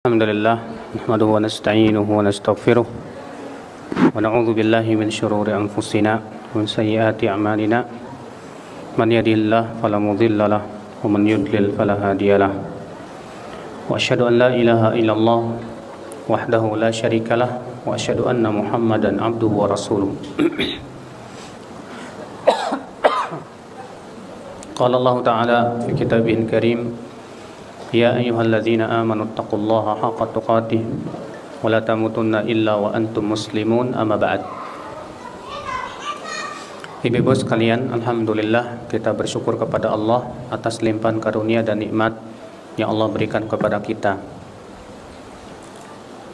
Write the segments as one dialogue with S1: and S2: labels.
S1: Alhamdulillah, nahmaduhu wa nasta'inuhu wa nastaghfiruh wa na'udzu billahi min shururi anfusina wa min sayyiati a'malina. Man yahdihillahu fala mudilla lahu wa man yudlil fala hadiya lahu. Wa asyhadu an la ilaha illallah wahdahu la syarika lahu wa asyhadu anna Muhammadan abduhu wa rasuluh. Qala Allah Ta'ala fi kitabihil karim, Ya ayyuhalladzina amanu taqullaha haqqa tuqatih wa la tamutunna illa wa antum muslimun, amma ba'd. Ibu-ibu sekalian, alhamdulillah kita bersyukur kepada Allah atas limpahan karunia dan nikmat yang Allah berikan kepada kita.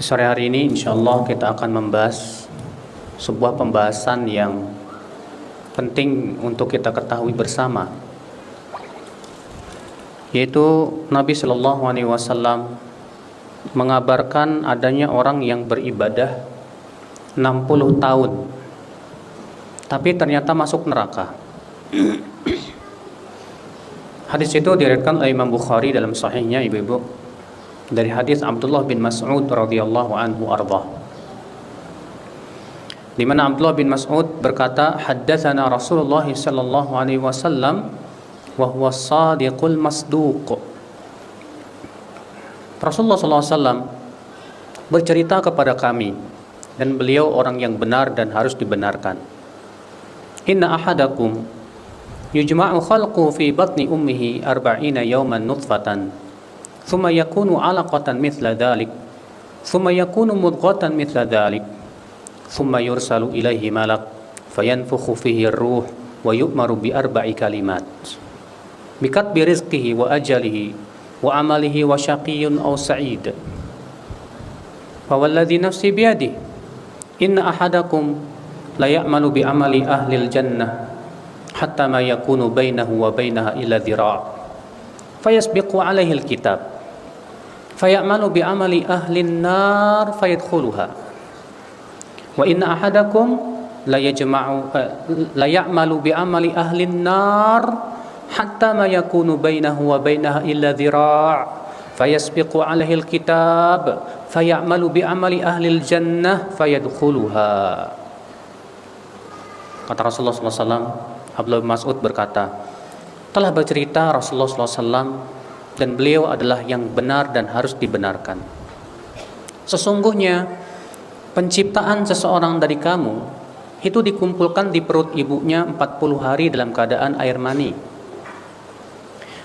S1: Di sore hari ini insyaallah kita akan membahas sebuah pembahasan yang penting untuk kita ketahui bersama, yaitu Nabi Shallallahu Alaihi Wasallam mengabarkan adanya orang yang beribadah 60 tahun tapi ternyata masuk neraka. Hadis itu diriwayatkan oleh Imam Bukhari dalam sahihnya, ibu-ibu, dari hadis Abdullah bin Mas'ud radhiyallahu anhu arda, di mana Abdullah bin Mas'ud berkata, haddatsana Rasulullah sallallahu alaihi wasallam wa huwa shadiqul masduq. Rasulullah SAW bercerita kepada kami, dan beliau orang yang benar dan harus dibenarkan. Inna ahadakum yujma'u khalqu fi batni ummihi 40 yawman nutfatan thumma yakunu 'alaqatan mithla dhalik thumma yakunu mudghatan mithla dhalik thumma yursalu ilaihi malak fayanfukhu fihi ar-ruh wa yu'maru bi 4 kalimat bikatbi rizqihi wa ajalihi wa amalihi wa syaqiyyun aw sa'id. Fa walladhi nafsi biyadihi inna ahadakum la ya'malu bi amali ahli al-jannah hatta ma yakunu bainahu wa bainaha illa dhira' fayasbiqu alaihi al-kitab fayamalu bi amali ahli an-nar fayadkhuluha wa inna ahadakum la ya'malu bi amali ahli an-nar hatta ma yakunu bainahu wa bainaha illa dhira' fayasbiqu alaihi alkitab fayamalu bi amali ahli aljannah fayadkhuluha. Kata Rasulullah SAW, Abdullah bin Mas'ud berkata, telah bercerita Rasulullah SAW dan beliau adalah yang benar dan harus dibenarkan. Sesungguhnya penciptaan seseorang dari kamu itu dikumpulkan di perut ibunya 40 hari dalam keadaan air mani.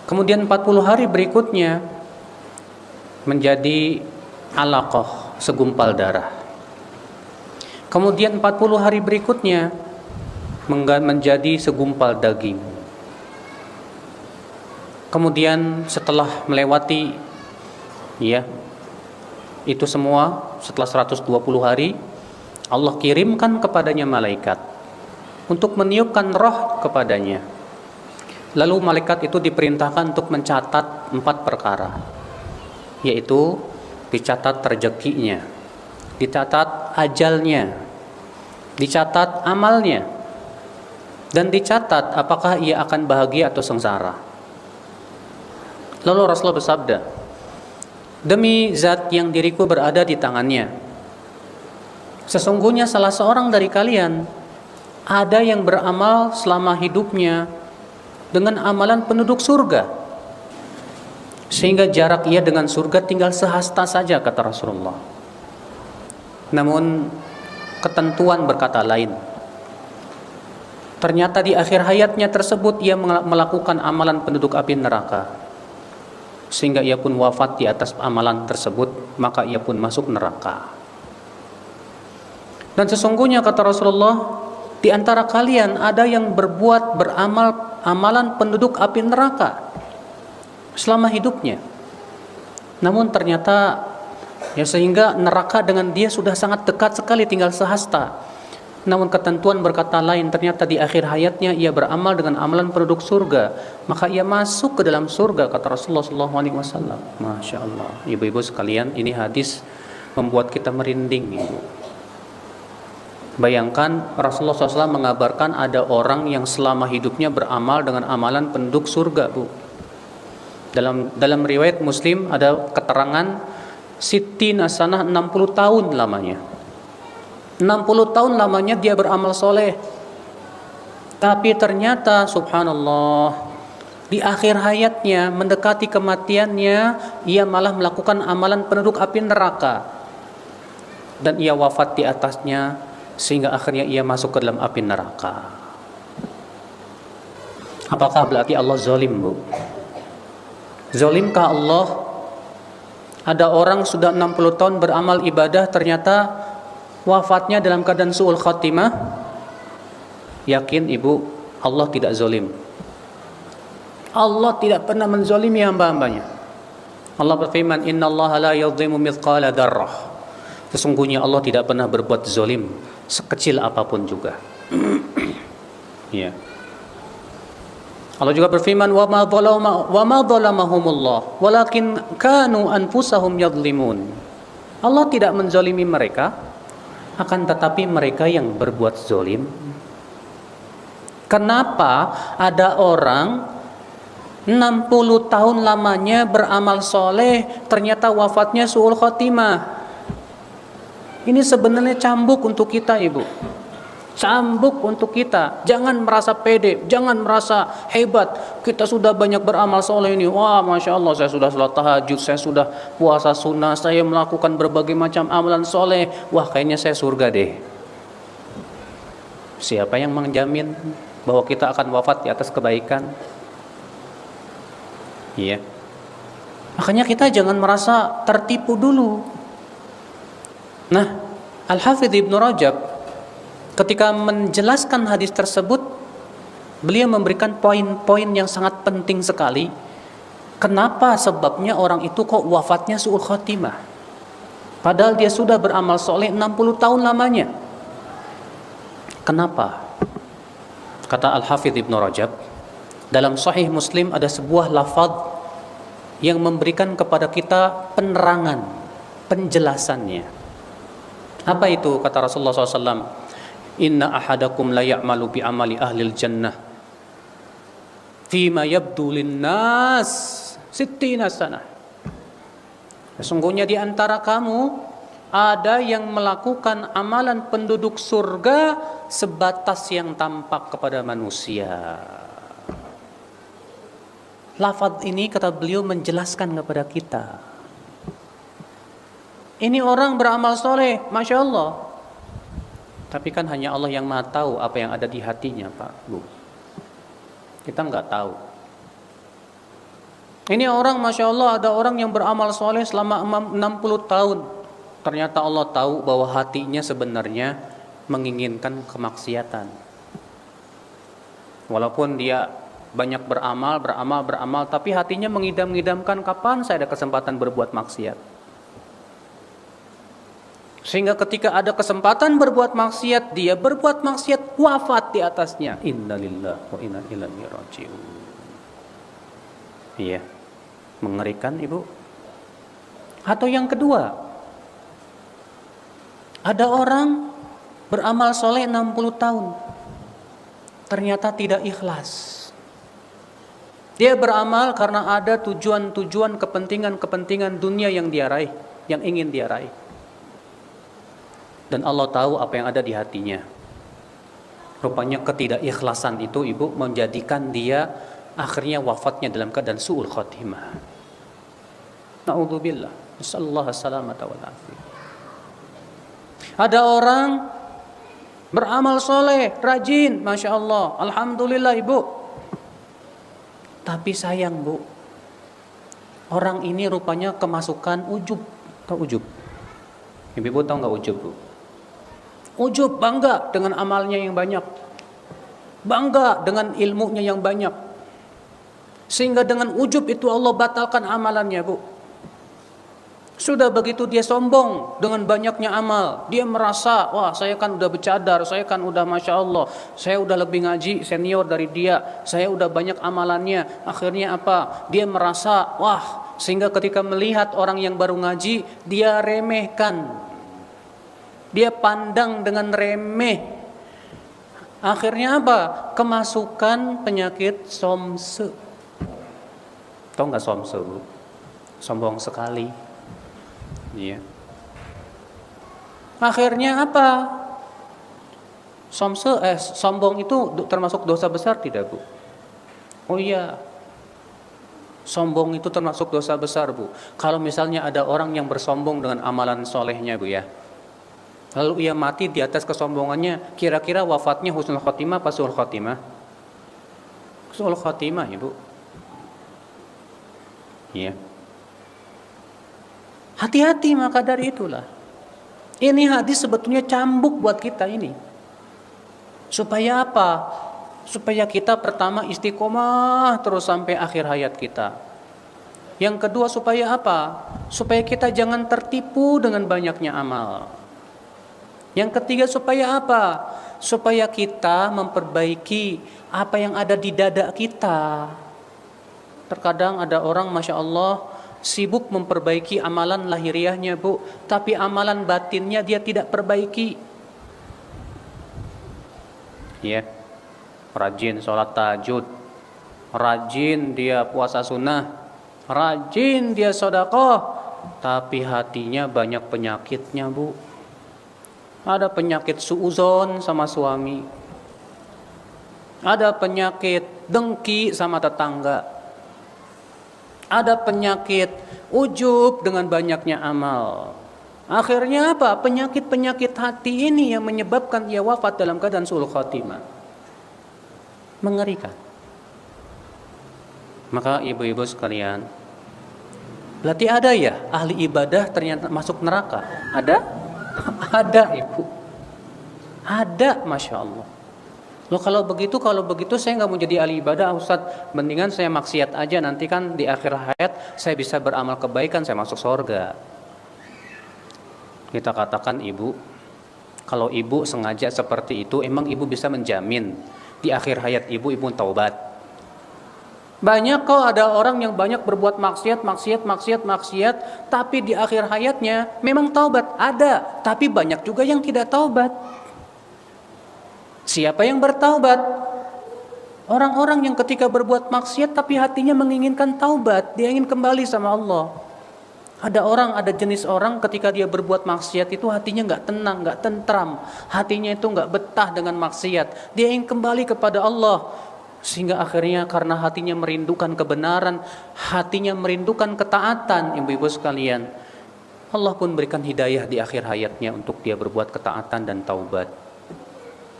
S1: Kemudian 40 hari berikutnya menjadi alaqah, segumpal darah. Kemudian 40 hari berikutnya menjadi segumpal daging. Kemudian setelah melewati itu semua, setelah 120 hari Allah kirimkan kepadanya malaikat untuk meniupkan roh kepadanya. Lalu malaikat itu diperintahkan untuk mencatat 4 perkara, yaitu dicatat rezekinya, dicatat ajalnya, dicatat amalnya, dan dicatat apakah ia akan bahagia atau sengsara. Lalu Rasulullah bersabda, demi zat yang diriku berada di tangannya, sesungguhnya salah seorang dari kalian ada yang beramal selama hidupnya dengan amalan penduduk surga, sehingga jarak ia dengan surga tinggal sehasta saja, kata Rasulullah. Namun ketentuan berkata lain. Ternyata di akhir hayatnya tersebut ia melakukan amalan penduduk api neraka, sehingga ia pun wafat di atas amalan tersebut, maka ia pun masuk neraka. Dan sesungguhnya, kata Rasulullah, di antara kalian ada yang beramal amalan penduduk api neraka selama hidupnya. Namun ternyata sehingga neraka dengan dia sudah sangat dekat sekali, tinggal sehasta. Namun ketentuan berkata lain, ternyata di akhir hayatnya ia beramal dengan amalan penduduk surga, maka ia masuk ke dalam surga, kata Rasulullah SAW. Masya Allah, ibu-ibu sekalian, ini hadis membuat kita merinding, ibu. Bayangkan Rasulullah SAW mengabarkan ada orang yang selama hidupnya beramal dengan amalan penduduk surga, Bu. Dalam riwayat Muslim ada keterangan Sittina sanah, 60 tahun lamanya. 60 tahun lamanya dia beramal soleh. Tapi ternyata subhanallah, di akhir hayatnya, mendekati kematiannya, ia malah melakukan amalan penduduk api neraka. Dan ia wafat di atasnya, sehingga akhirnya ia masuk ke dalam api neraka. Apakah berarti Allah zalim, Bu? Zalimkah Allah? Ada orang sudah 60 tahun beramal ibadah, ternyata wafatnya dalam keadaan su'ul khatimah. Yakin ibu, Allah tidak zalim. Allah tidak pernah menzalimi hamba-hambanya. Allah berfirman, innallaha la yadhlimu mithqala dzarrah. Sesungguhnya Allah tidak pernah berbuat zalim sekecil apapun juga. Ya. Allah juga berfirman, wa ma dhalamahumullah walakin kanu anfusahum yadhlimun. Allah tidak menzalimi mereka, akan tetapi mereka yang berbuat zalim. Kenapa ada orang 60 tahun lamanya beramal soleh, ternyata wafatnya su'ul khotimah? Ini sebenarnya cambuk untuk kita, ibu. Cambuk untuk kita. Jangan merasa pede, jangan merasa hebat. Kita sudah banyak beramal soleh ini. Wah, masya Allah, saya sudah salat tahajud, saya sudah puasa sunnah, saya melakukan berbagai macam amalan soleh. Wah, kayaknya saya surga deh. Siapa yang menjamin bahwa kita akan wafat di atas kebaikan? Iya. Makanya kita jangan merasa tertipu dulu. Nah, Al-Hafidz Ibnu Rajab ketika menjelaskan hadis tersebut, beliau memberikan poin-poin yang sangat penting sekali. Kenapa sebabnya orang itu kok wafatnya su'ul khatimah? Padahal dia sudah beramal soleh 60 tahun lamanya. Kenapa? Kata Al-Hafidz Ibnu Rajab, dalam Sahih Muslim ada sebuah lafaz yang memberikan kepada kita penerangan, penjelasannya. Apa itu? Kata Rasulullah SAW, inna ahadakum la ya'malu bi amali ahlil jannah fima yabdu linnas sittina sanah. Sesungguhnya di antara kamu ada yang melakukan amalan penduduk surga sebatas yang tampak kepada manusia. Lafaz ini, kata beliau, menjelaskan kepada kita. Ini orang beramal soleh, masya Allah. Tapi kan hanya Allah yang maha tahu apa yang ada di hatinya, Pak, Bu. Kita nggak tahu. Ini orang, masya Allah, ada orang yang beramal soleh selama 60 tahun. Ternyata Allah tahu bahwa hatinya sebenarnya menginginkan kemaksiatan. Walaupun dia banyak beramal, tapi hatinya mengidam-idamkan kapan saya ada kesempatan berbuat maksiat. Sehingga ketika ada kesempatan berbuat maksiat, dia berbuat maksiat, wafat di atasnya. Innalillahi wa inna ilaihi raji'un. Iya. Mengerikan, Ibu. Atau yang kedua, ada orang beramal soleh 60 tahun. Ternyata tidak ikhlas. Dia beramal karena ada tujuan-tujuan, kepentingan-kepentingan dunia yang dia raih, yang ingin dia raih. Dan Allah tahu apa yang ada di hatinya. Rupanya ketidakikhlasan itu, Ibu, menjadikan dia akhirnya wafatnya dalam keadaan su'ul khatimah. Na'udzubillah. Nasallallahu salamata wal afiyah. Ada orang beramal soleh, rajin, masya Allah, alhamdulillah, Ibu. Tapi sayang, Bu, orang ini rupanya kemasukan ujub. Tahu ujub? Ibu tahu nggak ujub, Bu? Ujub, bangga dengan amalnya yang banyak, bangga dengan ilmunya yang banyak, sehingga dengan ujub itu Allah batalkan amalannya, Bu. Sudah begitu dia sombong dengan banyaknya amal. Dia merasa, wah, saya kan udah bercadar, saya kan udah masya Allah, saya udah lebih ngaji, senior dari dia, saya udah banyak amalannya. Akhirnya apa? Dia merasa, wah, sehingga ketika melihat orang yang baru ngaji, dia remehkan. Dia pandang dengan remeh. Akhirnya apa? Kemasukan penyakit somse. Tahu nggak somse, Bu? Sombong sekali. Iya. Akhirnya apa? Sombong itu termasuk dosa besar tidak, Bu? Oh iya. Sombong itu termasuk dosa besar, Bu. Kalau misalnya ada orang yang bersombong dengan amalan solehnya, Bu ya. Lalu ia mati di atas kesombongannya, kira-kira wafatnya husnul khotimah apa su'ul khotimah? Su'ul khotimah, ya, Bu. Iya. Hati-hati maka dari itulah. Ini hadis sebetulnya cambuk buat kita ini. Supaya apa? Supaya kita pertama istiqomah terus sampai akhir hayat kita. Yang kedua supaya apa? Supaya kita jangan tertipu dengan banyaknya amal. Yang ketiga supaya apa? Supaya kita memperbaiki apa yang ada di dada kita. Terkadang ada orang Masya Allah sibuk memperbaiki amalan lahiriahnya, Bu, tapi amalan batinnya dia tidak perbaiki. Ya, rajin sholat tahajud, rajin dia puasa sunnah, rajin dia sedekah, tapi hatinya banyak penyakitnya, Bu. Ada penyakit suuzon sama suami, ada penyakit dengki sama tetangga, ada penyakit ujub dengan banyaknya amal. Akhirnya apa? Penyakit-penyakit hati ini yang menyebabkan ia wafat dalam keadaan su'ul khatimah. Mengerikan. Maka ibu-ibu sekalian, berarti ada ya ahli ibadah ternyata masuk neraka? Ada? Ada, Ibu. Ada, Masya Allah. Loh kalau begitu saya nggak mau jadi ahli ibadah, Ustaz. Mendingan saya maksiat aja, nanti kan di akhir hayat saya bisa beramal kebaikan, saya masuk surga. Kita katakan Ibu, kalau Ibu sengaja seperti itu, emang Ibu bisa menjamin di akhir hayat Ibu taubat? Banyak kok ada orang yang banyak berbuat maksiat, tapi di akhir hayatnya memang taubat. Ada, tapi banyak juga yang tidak taubat. Siapa yang bertaubat? Orang-orang yang ketika berbuat maksiat tapi hatinya menginginkan taubat, dia ingin kembali sama Allah. Ada jenis orang ketika dia berbuat maksiat itu hatinya nggak tenang, nggak tentram, hatinya itu nggak betah dengan maksiat. Dia ingin kembali kepada Allah, sehingga akhirnya karena hatinya merindukan kebenaran, hatinya merindukan ketaatan, ibu-ibu sekalian, Allah pun berikan hidayah di akhir hayatnya untuk dia berbuat ketaatan dan taubat.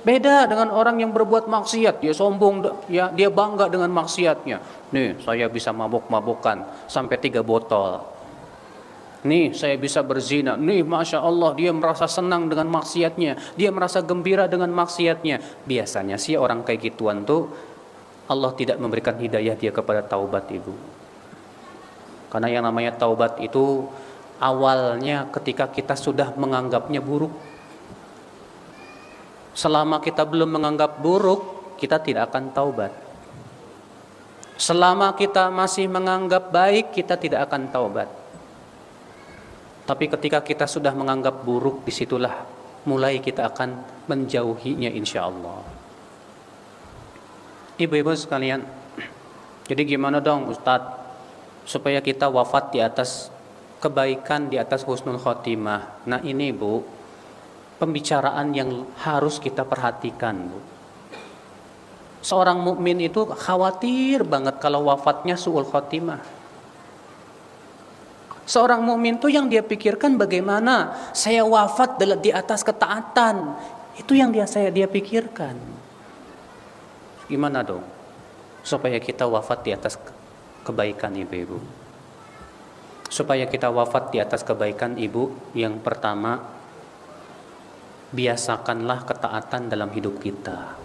S1: Beda dengan orang yang berbuat maksiat, dia sombong, dia bangga dengan maksiatnya. Nih, saya bisa mabuk-mabukan sampai 3 botol. Nih, saya bisa berzina. Nih, Masya Allah, dia merasa senang dengan maksiatnya. Dia merasa gembira dengan maksiatnya. Biasanya sih orang kayak gituan tuh Allah tidak memberikan hidayah dia kepada taubat, Ibu. Karena yang namanya taubat itu awalnya ketika kita sudah menganggapnya buruk. Selama kita belum menganggap buruk, kita tidak akan taubat. Selama kita masih menganggap baik, kita tidak akan taubat. Tapi ketika kita sudah menganggap buruk, disitulah mulai kita akan menjauhinya insya Allah. Ibu-ibu sekalian, jadi gimana dong Ustadz supaya kita wafat di atas kebaikan, di atas husnul khotimah? Nah ini Bu, pembicaraan yang harus kita perhatikan, Bu. Seorang mukmin itu khawatir banget kalau wafatnya su'ul khotimah. Seorang mukmin itu yang dia pikirkan bagaimana saya wafat di atas ketaatan. Itu yang dia pikirkan. Gimana dong supaya kita wafat di atas kebaikan, ibu-ibu? Supaya kita wafat di atas kebaikan, Ibu, yang pertama, biasakanlah ketaatan dalam hidup kita.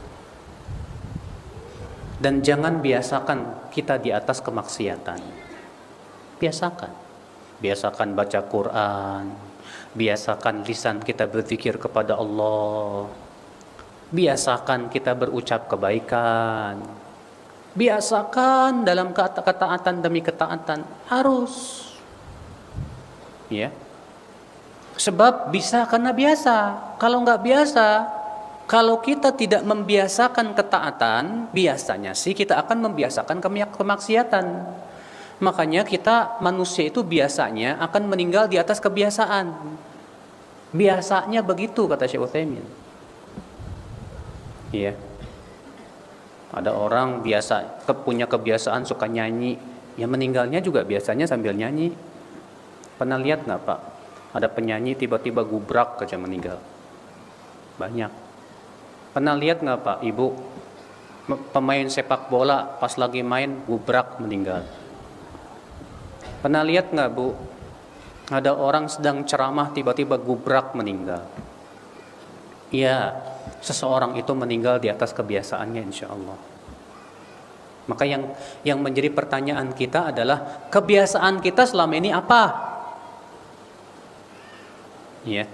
S1: Dan jangan biasakan kita di atas kemaksiatan. Biasakan baca Quran, biasakan lisan kita berzikir kepada Allah, biasakan kita berucap kebaikan, biasakan dalam ketaatan demi ketaatan, harus, ya. Sebab bisa karena biasa. Kalau nggak biasa, kalau kita tidak membiasakan ketaatan, biasanya sih kita akan membiasakan kemaksiatan. Makanya kita manusia itu biasanya akan meninggal di atas kebiasaan. Biasanya begitu kata Syekh Utsaimin. Iya. Ada orang punya kebiasaan suka nyanyi, ya meninggalnya juga biasanya sambil nyanyi. Pernah lihat nggak Pak? Ada penyanyi tiba-tiba gubrak aja meninggal. Banyak. Pernah lihat nggak Pak, Ibu? Pemain sepak bola pas lagi main gubrak meninggal. Pernah lihat nggak Bu? Ada orang sedang ceramah tiba-tiba gubrak meninggal. Iya, seseorang itu meninggal di atas kebiasaannya insya Allah. Maka yang menjadi pertanyaan kita adalah kebiasaan kita selama ini apa? Ya.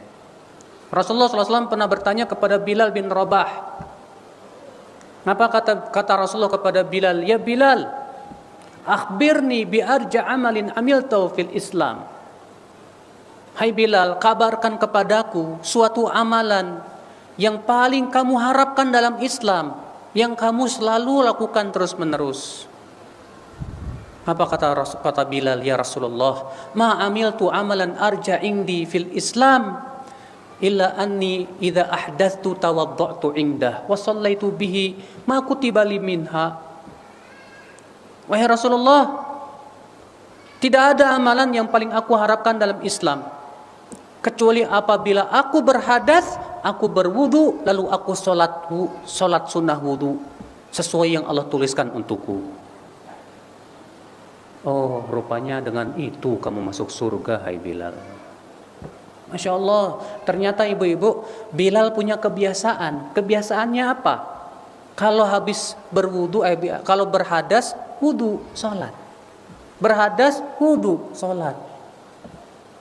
S1: Rasulullah SAW pernah bertanya kepada Bilal bin Rabah. Apa kata Rasulullah kepada Bilal? Ya Bilal, akhbirni bi arja amalin amiltu fil Islam. Hai Bilal, kabarkan kepadaku suatu amalan yang paling kamu harapkan dalam Islam, yang kamu selalu lakukan terus-menerus. Apa kata Bilal? Ya Rasulullah, ma amiltu amalan arja indi fil Islam illa anni idza ahdathtu tawadda'tu indah wa shallaitu bihi ma kutiba li minha. Wahai Rasulullah, tidak ada amalan yang paling aku harapkan dalam Islam kecuali apabila aku berhadas, aku berwudu, lalu aku sholat sunnah wudu sesuai yang Allah tuliskan untukku. Oh, rupanya dengan itu kamu masuk surga, hai Bilal. Masya Allah, ternyata ibu-ibu, Bilal punya kebiasaan. Kebiasaannya apa? Kalau habis berwudu, kalau berhadas, wudu, sholat. Berhadas, wudu, sholat.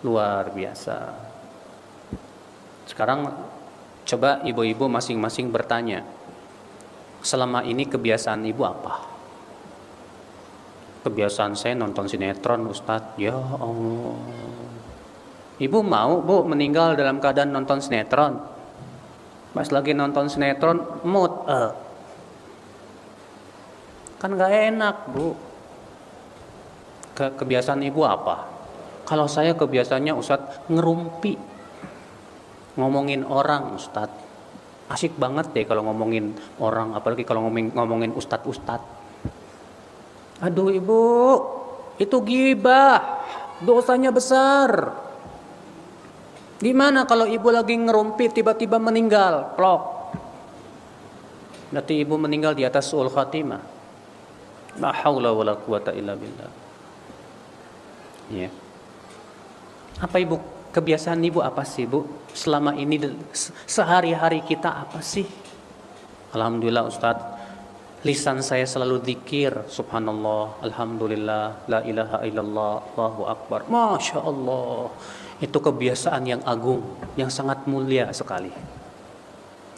S1: Luar biasa. Sekarang coba ibu-ibu masing-masing bertanya, selama ini kebiasaan ibu apa? Kebiasaan saya nonton sinetron, Ustadz. Ya Allah. Ibu mau Bu meninggal dalam keadaan nonton sinetron? Pas lagi nonton sinetron, mood kan gak enak Bu. Kebiasaan ibu apa? Kalau saya kebiasaannya Ustadz ngerumpi, ngomongin orang Ustadz. Asik banget deh kalau ngomongin orang, apalagi kalau ngomongin Ustadz. Aduh ibu, itu ghibah, dosanya besar. Gimana kalau ibu lagi ngerumpi tiba-tiba meninggal, plok? Berarti ibu meninggal di atas su'ul khatimah. La haula wala quwata illa billah. Ya. Apa ibu, kebiasaan ibu apa sih Bu? Selama ini sehari-hari kita apa sih? Alhamdulillah Ustadz, lisan saya selalu zikir, subhanallah, alhamdulillah, la ilaha illallah, Allahu akbar. Masya Allah. Itu kebiasaan yang agung, yang sangat mulia sekali.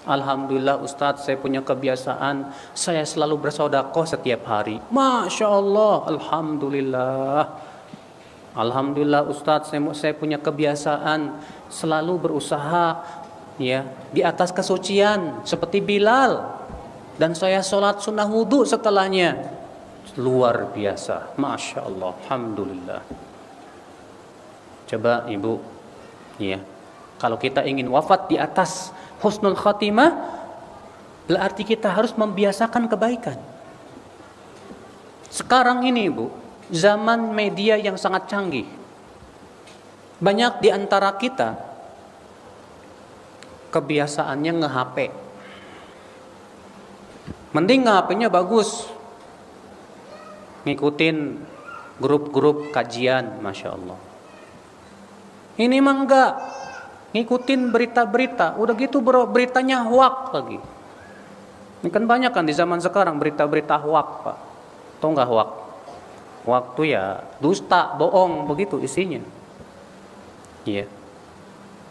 S1: Alhamdulillah Ustadz, saya punya kebiasaan, saya selalu bersedekah setiap hari. Masya Allah, alhamdulillah. Alhamdulillah Ustadz, saya punya kebiasaan selalu berusaha ya di atas kesucian seperti Bilal, dan saya sholat sunnah wudu setelahnya. Luar biasa, Masya Allah, alhamdulillah. Coba ibu, ya, kalau kita ingin wafat di atas husnul khatimah, berarti kita harus membiasakan kebaikan. Sekarang ini ibu, zaman media yang sangat canggih, banyak di antara kita kebiasaannya nge-HP. Mending nge-HP-nya bagus, ngikutin grup-grup kajian, Masya Allah. Ini mah enggak, ngikutin berita-berita, udah gitu beritanya hoak lagi. Ini kan banyak kan di zaman sekarang berita-berita hoak Pak. Tahu nggak hoak? Waktu ya dusta, bohong, begitu isinya. Iya.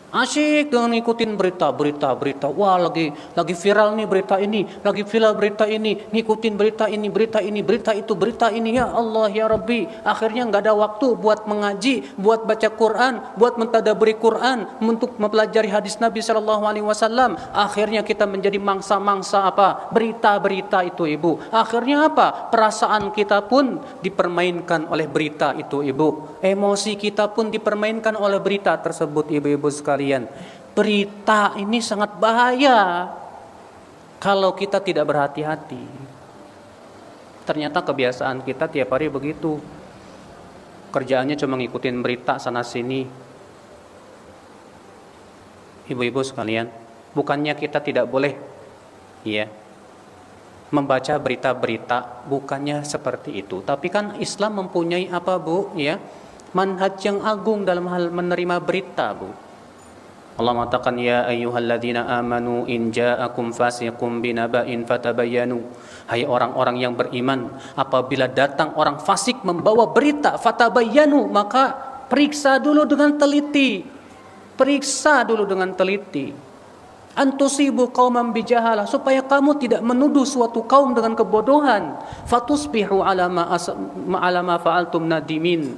S1: Asyik dengan ngikutin berita. Wah, lagi viral nih berita ini, lagi viral berita ini, ngikutin berita ini, berita itu, berita ini. Ya Allah, ya Rabbi, akhirnya nggak ada waktu buat mengaji, buat baca Quran, buat mentadaburi Quran, untuk mempelajari hadis Nabi Shallallahu Alaihi Wasallam. Akhirnya kita menjadi mangsa-mangsa apa? Berita-berita itu, Ibu. Akhirnya apa? Perasaan kita pun dipermainkan oleh berita itu, Ibu. Emosi kita pun dipermainkan oleh berita tersebut, ibu-ibu sekalian. Berita ini sangat bahaya kalau kita tidak berhati-hati. Ternyata kebiasaan kita tiap hari begitu. Kerjaannya cuma ngikutin berita sana sini. Ibu-ibu sekalian, bukannya kita tidak boleh membaca berita-berita, bukannya seperti itu. Tapi kan Islam mempunyai apa, Bu? Manhaj yang agung dalam hal menerima berita, Bu. Allah mengatakan, ya ayyuhalladzina amanu in ja'akum fasiqun binaba'in fatabayyanu. Hai orang-orang yang beriman, apabila datang orang fasik membawa berita, fatabayyanu, maka periksa dulu dengan teliti. Periksa dulu dengan teliti. Antusibu qauman bijahalah, supaya kamu tidak menuduh suatu kaum dengan kebodohan. Fatusbihu ala ma fa'altum nadimin.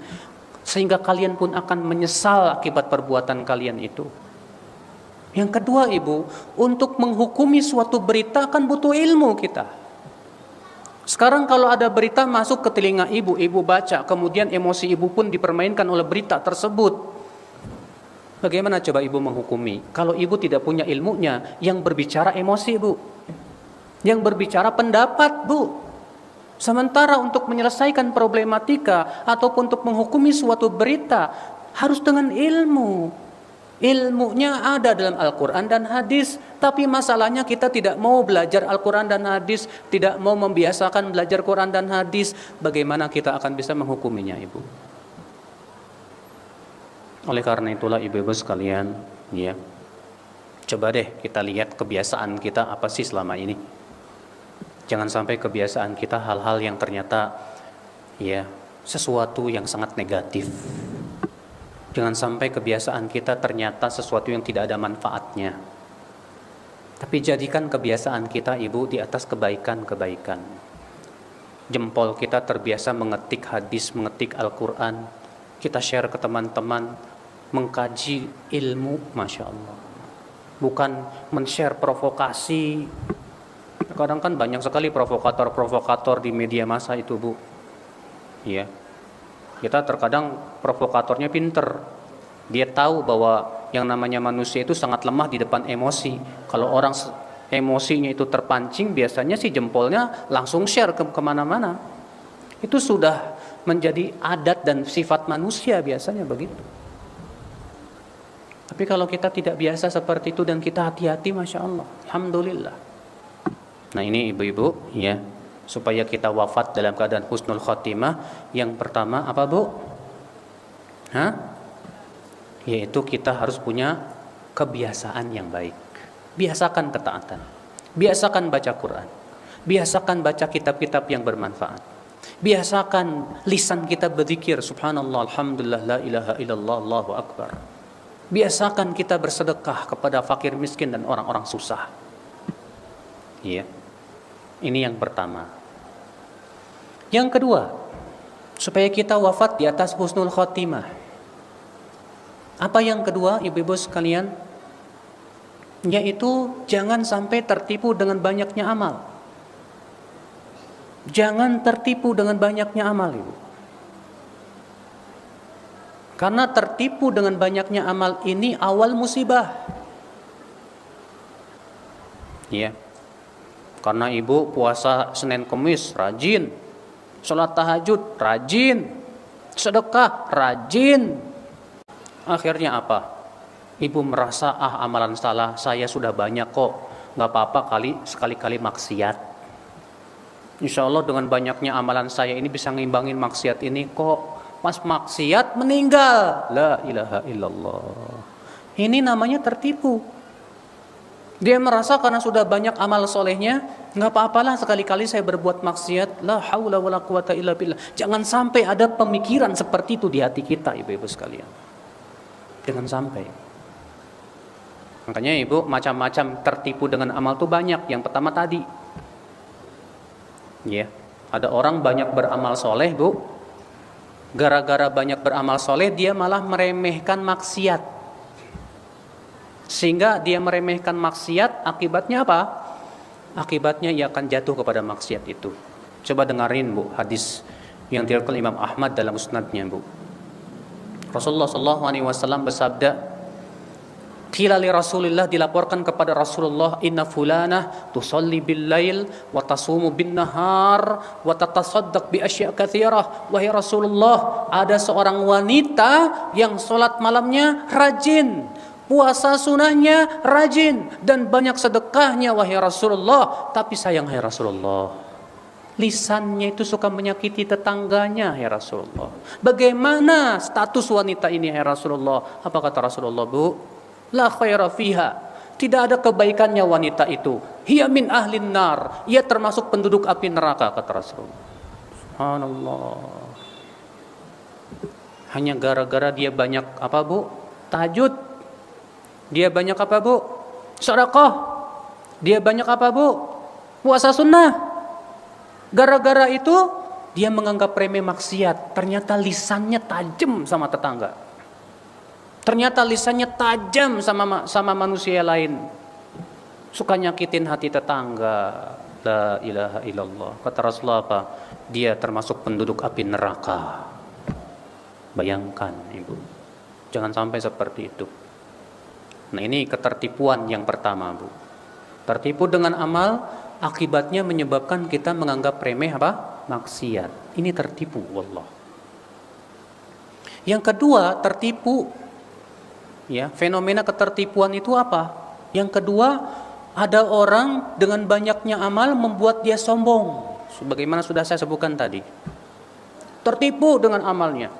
S1: Sehingga kalian pun akan menyesal akibat perbuatan kalian itu. Yang kedua, Ibu, untuk menghukumi suatu berita kan butuh ilmu kita. Sekarang kalau ada berita masuk ke telinga Ibu, Ibu baca, kemudian emosi Ibu pun dipermainkan oleh berita tersebut. Bagaimana coba Ibu menghukumi? Kalau Ibu tidak punya ilmunya, yang berbicara emosi, Bu. Yang berbicara pendapat, Bu. Sementara untuk menyelesaikan problematika ataupun untuk menghukumi suatu berita harus dengan ilmu. Ilmunya ada dalam Al-Quran dan hadis, tapi masalahnya kita tidak mau belajar Al-Quran dan hadis, tidak mau membiasakan belajar Quran dan hadis. Bagaimana kita akan bisa menghukuminya, Ibu? Oleh karena itulah, ibu-ibu sekalian, coba deh kita lihat kebiasaan kita apa sih selama ini. Jangan sampai kebiasaan kita hal-hal yang ternyata sesuatu yang sangat negatif. Jangan sampai kebiasaan kita ternyata sesuatu yang tidak ada manfaatnya. Tapi jadikan kebiasaan kita, Ibu, di atas kebaikan-kebaikan. Jempol kita terbiasa mengetik hadis, mengetik Al-Quran. Kita share ke teman-teman, mengkaji ilmu, Masya Allah. Bukan men-share provokasi. Kadang kan banyak sekali provokator-provokator di media massa itu, Bu. Kita terkadang provokatornya pinter. Dia tahu bahwa yang namanya manusia itu sangat lemah di depan emosi. Kalau orang emosinya itu terpancing, biasanya sih jempolnya langsung share kemana-mana. Itu sudah menjadi adat dan sifat manusia, biasanya begitu. Tapi kalau kita tidak biasa seperti itu dan kita hati-hati, Masya Allah, Alhamdulillah. Nah ini ibu-ibu, supaya kita wafat dalam keadaan husnul khotimah, yang pertama apa, Bu? Yaitu kita harus punya kebiasaan yang baik. Biasakan ketaatan, biasakan baca Quran, biasakan baca kitab-kitab yang bermanfaat, biasakan lisan kita berzikir, subhanallah, alhamdulillah, la ilaha illallah, Allahu akbar. Biasakan kita bersedekah kepada fakir miskin dan orang-orang susah. Ini yang pertama. Yang kedua, supaya kita wafat di atas husnul khotimah. Apa yang kedua, ibu-ibu sekalian? Yaitu jangan sampai tertipu dengan banyaknya amal. Jangan tertipu dengan banyaknya amal, Ibu. Karena tertipu dengan banyaknya amal ini awal musibah. Karena Ibu puasa Senin Kemis rajin, sholat tahajud rajin, sedekah rajin. Akhirnya apa? Ibu merasa, amalan salah saya sudah banyak kok, gak apa-apa sekali-kali maksiat. Insya Allah dengan banyaknya amalan saya ini bisa ngimbangin maksiat ini kok. Pas maksiat meninggal, la ilaha illallah. Ini namanya tertipu. Dia merasa karena sudah banyak amal solehnya, nggak apa-apalah sekali-kali saya berbuat maksiat. La haula wala quwata illa billah. Jangan sampai ada pemikiran seperti itu di hati kita, ibu-ibu sekalian. Jangan sampai. Makanya ibu, macam-macam tertipu dengan amal tuh banyak. Yang pertama tadi, ya, ada orang banyak beramal soleh bu, gara-gara banyak beramal soleh dia malah meremehkan maksiat, sehingga dia meremehkan maksiat, akibatnya apa? Akibatnya ia akan jatuh kepada maksiat itu. Coba dengarin bu, hadis yang diriwayatkan Imam Ahmad dalam musnadnya bu. Rasulullah SAW bersabda, qila li Rasulillah, dilaporkan kepada Rasulullah, inna fulanah tusalli bil lail wa tasumu bin nahar wa tatasaddaq bi asya' katsirah. Wahai Rasulullah, ada seorang wanita yang salat malamnya rajin, puasa sunahnya rajin, dan banyak sedekahnya wahai Rasulullah. Tapi sayang hai Rasulullah, lisannya itu suka menyakiti tetangganya hai Rasulullah. Bagaimana status wanita ini hai Rasulullah? Apa kata Rasulullah bu? La khaira fiha, tidak ada kebaikannya wanita itu. Hiya min ahlin nar, ia termasuk penduduk api neraka, kata Rasulullah. Subhanallah. Hanya gara-gara dia banyak apa bu? Tahajud. Dia banyak apa bu? Sedekah. Dia banyak apa bu? Puasa sunnah. Gara-gara itu dia menganggap remeh maksiat. Ternyata lisannya tajam sama tetangga. Ternyata lisannya tajam sama manusia lain. Suka nyakitin hati tetangga. La ilaha illallah. Kata Rasulullah apa? Dia termasuk penduduk api neraka. Bayangkan ibu. Jangan sampai seperti itu. Nah ini ketertipuan yang pertama bu. Tertipu dengan amal, akibatnya menyebabkan kita menganggap remeh apa? Maksiat. Ini tertipu wallah. Yang kedua, tertipu. Ya, fenomena ketertipuan itu apa? Yang kedua, ada orang dengan banyaknya amal membuat dia sombong. Sebagaimana sudah saya sebutkan tadi. Tertipu dengan amalnya.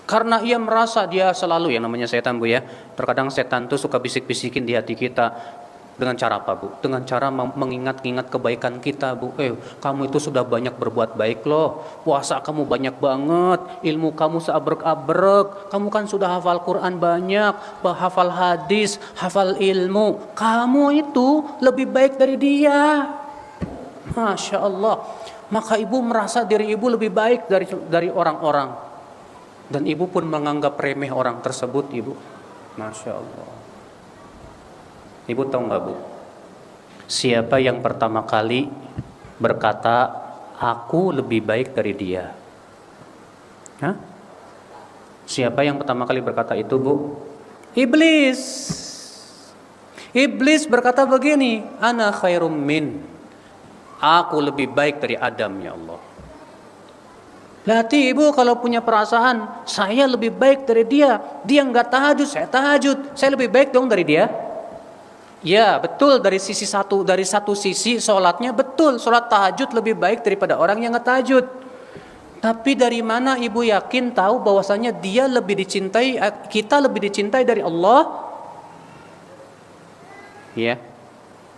S1: Karena ia merasa dia selalu, yang namanya setan bu ya. Terkadang setan tuh suka bisik-bisikin di hati kita. Dengan cara apa bu? Dengan cara mengingat-ingat kebaikan kita bu. Kamu itu sudah banyak berbuat baik loh. Puasa kamu banyak banget. Ilmu kamu seabrek-abrek. Kamu kan sudah hafal Quran banyak. Hafal hadis, hafal ilmu. Kamu itu lebih baik dari dia. Masya Allah. Maka ibu merasa diri ibu lebih baik dari orang-orang. Dan ibu pun menganggap remeh orang tersebut ibu. Masya Allah. Ibu tahu nggak bu? Siapa yang pertama kali berkata aku lebih baik dari dia? Hah? Siapa yang pertama kali berkata itu bu? Iblis. Iblis berkata begini, ana khairum min. Aku lebih baik dari Adam ya Allah. Berarti ibu kalau punya perasaan saya lebih baik dari dia. Dia nggak tahajud, saya tahajud. Saya lebih baik dong dari dia. Ya betul, dari satu sisi sholatnya betul, sholat tahajud lebih baik daripada orang yang ngetahajud. Tapi dari mana ibu yakin tahu bahwasanya dia lebih dicintai, kita lebih dicintai dari Allah? Ya,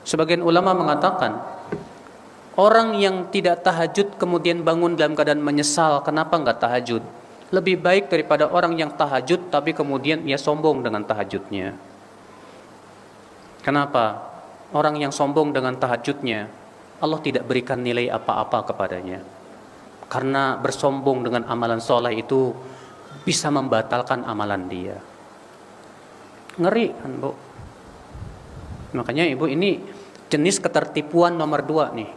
S1: sebagian ulama mengatakan orang yang tidak tahajud kemudian bangun dalam keadaan menyesal kenapa nggak tahajud, lebih baik daripada orang yang tahajud tapi kemudian ia sombong dengan tahajudnya. Kenapa? Orang yang sombong dengan tahajudnya, Allah tidak berikan nilai apa-apa kepadanya. Karena bersombong dengan amalan soleh itu bisa membatalkan amalan dia. Ngeri kan bu? Makanya ibu, ini jenis ketertipuan nomor 2 nih.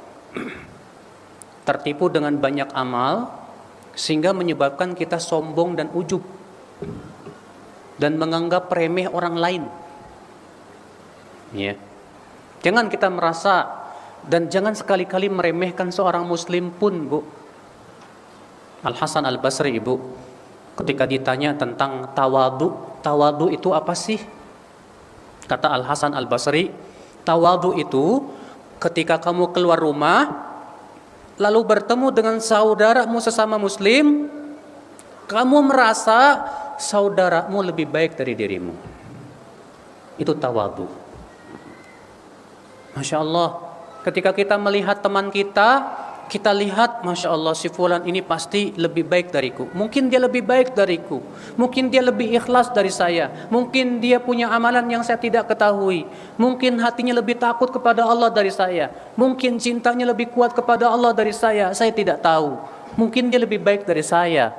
S1: Tertipu dengan banyak amal sehingga menyebabkan kita sombong dan ujub dan menganggap remeh orang lain. Ya. Jangan kita merasa dan jangan sekali-kali meremehkan seorang muslim pun bu. Al-Hasan Al-Basri ibu, ketika ditanya tentang tawadu itu apa sih? Kata Al-Hasan Al-Basri, tawadu itu ketika kamu keluar rumah lalu bertemu dengan saudaramu sesama muslim, kamu merasa saudaramu lebih baik dari dirimu. Itu tawadu. Masya Allah, ketika kita melihat teman kita kita lihat, Masya Allah, si fulan ini pasti lebih baik dariku. Mungkin dia lebih baik dariku. Mungkin dia lebih ikhlas dari saya. Mungkin dia punya amalan yang saya tidak ketahui. Mungkin hatinya lebih takut kepada Allah dari saya. Mungkin cintanya lebih kuat kepada Allah dari saya tidak tahu. Mungkin dia lebih baik dari saya.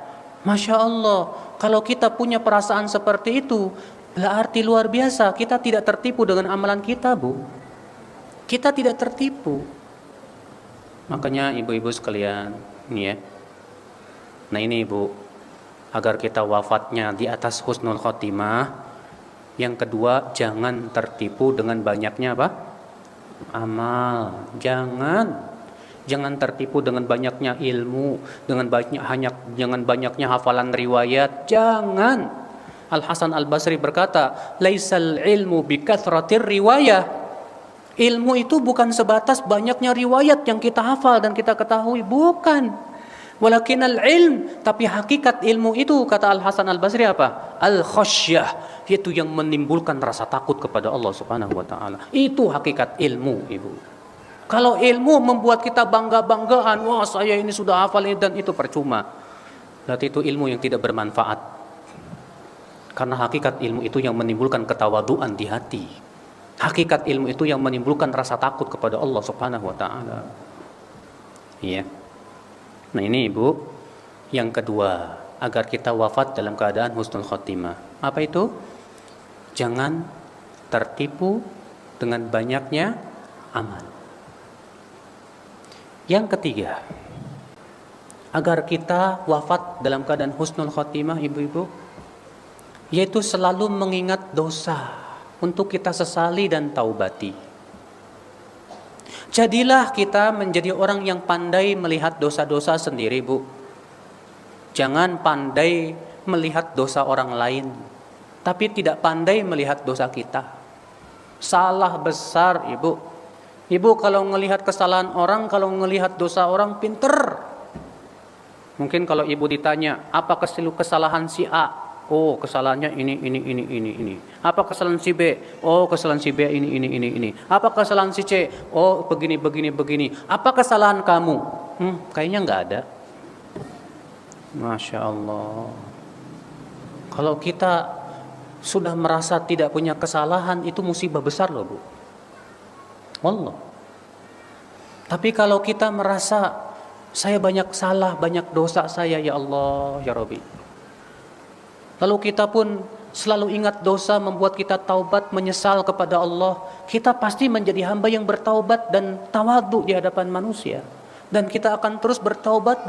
S1: Masya Allah, kalau kita punya perasaan seperti itu, berarti luar biasa. Kita tidak tertipu dengan amalan kita, Bu. Kita tidak tertipu. Makanya ibu-ibu sekalian, ini ya. Nah ini ibu, agar kita wafatnya di atas husnul khotimah. Yang kedua, jangan tertipu dengan banyaknya apa? Amal. Jangan tertipu dengan banyaknya ilmu, dengan banyaknya hafalan riwayat. Jangan. Al Hasan Al Basri berkata, "Laisal ilmu bikathratir riwayah." Ilmu itu bukan sebatas banyaknya riwayat yang kita hafal dan kita ketahui, bukan. Walakinal ilm, tapi hakikat ilmu itu, kata Al Hasan Al Basri apa? Al khasyah, yaitu yang menimbulkan rasa takut kepada Allah Subhanahu wa taala. Itu hakikat ilmu, Ibu. Kalau ilmu membuat kita bangga-banggaan, wah saya ini sudah hafal ini dan itu, percuma. Berarti itu ilmu yang tidak bermanfaat. Karena hakikat ilmu itu yang menimbulkan ketawaduan di hati. Hakikat ilmu itu yang menimbulkan rasa takut kepada Allah Subhanahu wa taala. Iya. Nah, ini Ibu, yang kedua, agar kita wafat dalam keadaan husnul khotimah. Apa itu? Jangan tertipu dengan banyaknya amal. Yang ketiga, agar kita wafat dalam keadaan husnul khotimah, ibu-ibu, yaitu selalu mengingat dosa untuk kita sesali dan taubati. Jadilah kita menjadi orang yang pandai melihat dosa-dosa sendiri, Bu. Jangan pandai melihat dosa orang lain, tapi tidak pandai melihat dosa kita. Salah besar, Ibu. Ibu kalau melihat kesalahan orang, kalau melihat dosa orang, pinter. Mungkin kalau Ibu ditanya, apa kesalahan si A? Oh, kesalahannya ini. Apa kesalahan si B? Oh, kesalahan si B ini. Apa kesalahan si C? Oh, begini. Apa kesalahan kamu? Kayaknya nggak ada. Masya Allah. Kalau kita sudah merasa tidak punya kesalahan, itu musibah besar loh, Bu. Wallah. Tapi kalau kita merasa saya banyak salah, banyak dosa saya, ya Allah, ya Rabbi. Lalu kita pun selalu ingat dosa membuat kita taubat, menyesal kepada Allah. Kita pasti menjadi hamba yang bertaubat dan tawadhu di hadapan manusia. Dan kita akan terus bertaubat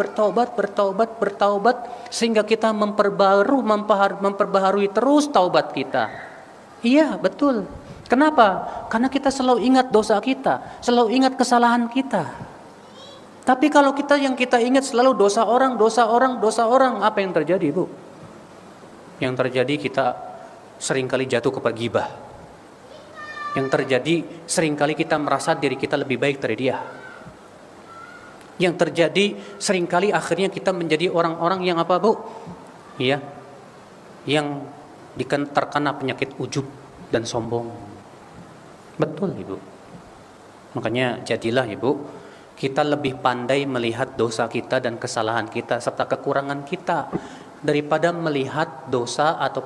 S1: sehingga kita memperbaharui terus taubat kita. Iya, betul. Kenapa? Karena kita selalu ingat dosa kita, selalu ingat kesalahan kita. Tapi kalau yang kita ingat selalu dosa orang, apa yang terjadi, Bu? Yang terjadi kita seringkali jatuh kepada gibah. Yang terjadi seringkali kita merasa diri kita lebih baik dari dia. Yang terjadi seringkali akhirnya kita menjadi orang-orang yang apa, Bu? Iya. Yang terkena penyakit ujub dan sombong. Betul, Ibu. Makanya jadilah, Ibu, kita lebih pandai melihat dosa kita dan kesalahan kita serta kekurangan kita daripada melihat dosa atau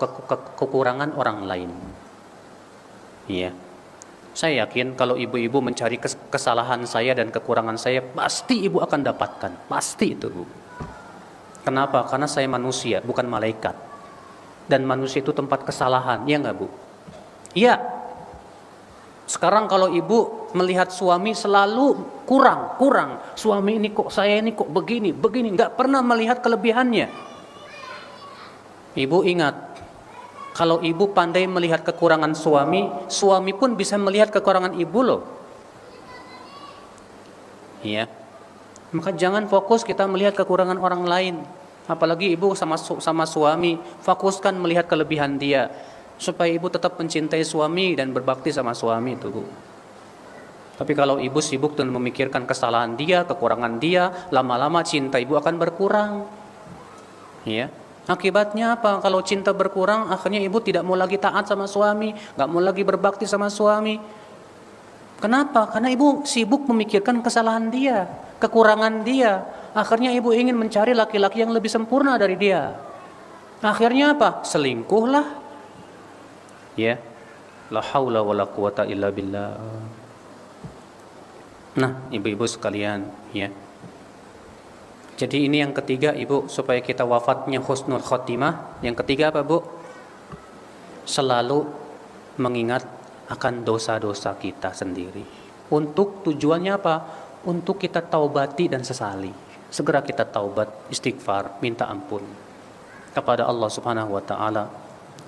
S1: kekurangan orang lain. Iya. Saya yakin kalau ibu-ibu mencari kesalahan saya dan kekurangan saya, pasti ibu akan dapatkan. Pasti itu, Bu. Kenapa? Karena saya manusia, bukan malaikat. Dan manusia itu tempat kesalahan, ya enggak, Bu? Iya. Sekarang kalau ibu melihat suami selalu kurang. Suami ini kok, saya ini kok begini, enggak pernah melihat kelebihannya. Ibu ingat, kalau ibu pandai melihat kekurangan suami, suami pun bisa melihat kekurangan ibu loh. Iya. Maka jangan fokus kita melihat kekurangan orang lain. Apalagi ibu sama suami, fokuskan melihat kelebihan dia, supaya ibu tetap mencintai suami dan berbakti sama suami itu, Bu. Tapi kalau ibu sibuk dan memikirkan kesalahan dia, kekurangan dia, lama-lama cinta ibu akan berkurang. Iya. Akibatnya apa? Kalau cinta berkurang, akhirnya ibu tidak mau lagi taat sama suami, gak mau lagi berbakti sama suami. Kenapa? Karena ibu sibuk memikirkan kesalahan dia, kekurangan dia. Akhirnya ibu ingin mencari laki-laki yang lebih sempurna dari dia. Akhirnya apa? Selingkuhlah. Ya. La haula wala quwata illa billah. Nah, ibu-ibu sekalian, ya. Jadi ini yang ketiga, ibu, supaya kita wafatnya husnul khotimah. Yang ketiga apa, Bu? Selalu mengingat akan dosa-dosa kita sendiri. Untuk tujuannya apa? Untuk kita taubati dan sesali. Segera kita taubat, istighfar, minta ampun kepada Allah Subhanahu wa taala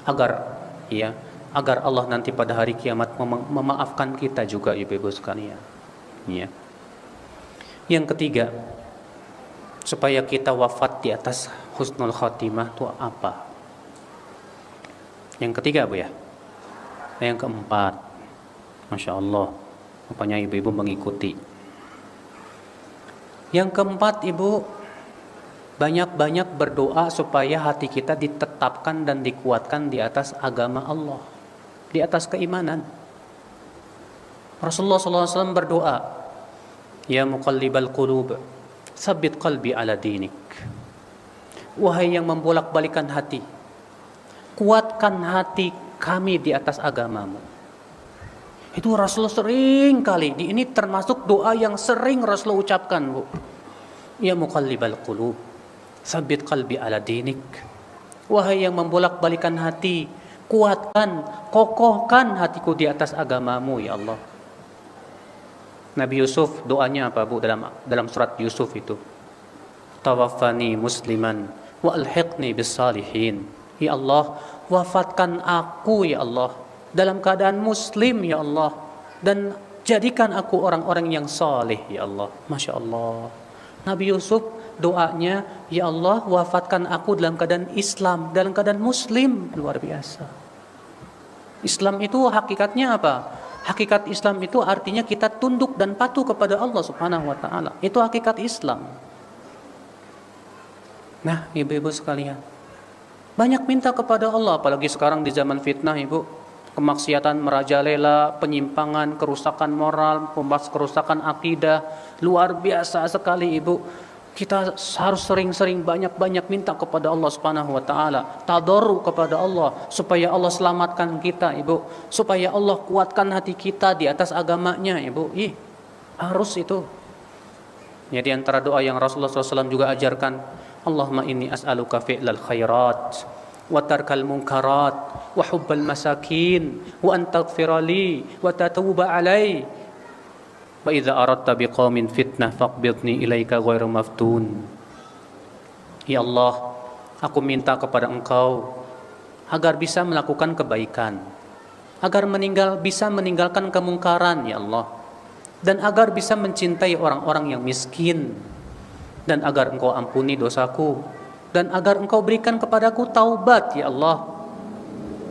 S1: agar Allah nanti pada hari kiamat memaafkan kita juga, ibu-ibu sekalian. Ya. Yang ketiga, supaya kita wafat di atas husnul khotimah itu apa? Yang ketiga, Bu, ya. Yang keempat, Masya Allah, rupanya ibu-ibu mengikuti. Yang keempat, ibu, banyak-banyak berdoa supaya hati kita ditetapkan dan dikuatkan di atas agama Allah, di atas keimanan. Rasulullah SAW berdoa, Ya muqallibal qulub, tsabbit qalbi ala dinik. Wahai yang membolak-balikan hati, kuatkan hati kami di atas agamamu. Itu Rasulullah sering kali, ini termasuk doa yang sering Rasulullah ucapkan, Bu. Ya muqallibal qulub, tsabbit qalbi ala dinik. Wahai yang membolak-balikan hati, kuatkan, kokohkan hatiku di atas agamamu, ya Allah. Nabi Yusuf doanya apa, Bu, dalam surat Yusuf itu? Tawaffani musliman wa alhiqni bis salihin. Ya Allah, wafatkan aku, ya Allah, dalam keadaan muslim, ya Allah, dan jadikan aku orang-orang yang saleh, ya Allah. Masya Allah. Nabi Yusuf doanya, ya Allah, wafatkan aku dalam keadaan Islam, dalam keadaan muslim. Luar biasa. Islam itu hakikatnya apa? Hakikat Islam itu artinya kita tunduk dan patuh kepada Allah Subhanahu wa taala. Itu hakikat Islam. Nah, ibu-ibu sekalian, banyak minta kepada Allah, apalagi sekarang di zaman fitnah, ibu. Kemaksiatan merajalela, penyimpangan, kerusakan moral, kerusakan akidah, luar biasa sekali, ibu. Kita harus sering-sering banyak-banyak minta kepada Allah Subhanahu wa taala, tadarru kepada Allah supaya Allah selamatkan kita, ibu, supaya Allah kuatkan hati kita di atas agamanya, ibu. Harus itu. Jadi antara doa yang Rasulullah SAW juga ajarkan, Allahumma inni as'aluka fi'lal khairat wa tarkal munkarat wa hubbal masakin wa an taghfira li wa tatuba alai wa idza aradta biqaumin fitnah faqbidni ilaika ghairu maftun. Ya Allah, aku minta kepada Engkau agar bisa melakukan kebaikan, agar bisa meninggalkan kemungkaran, ya Allah, dan agar bisa mencintai orang-orang yang miskin, dan agar Engkau ampuni dosaku, dan agar Engkau berikan kepadaku taubat, ya Allah.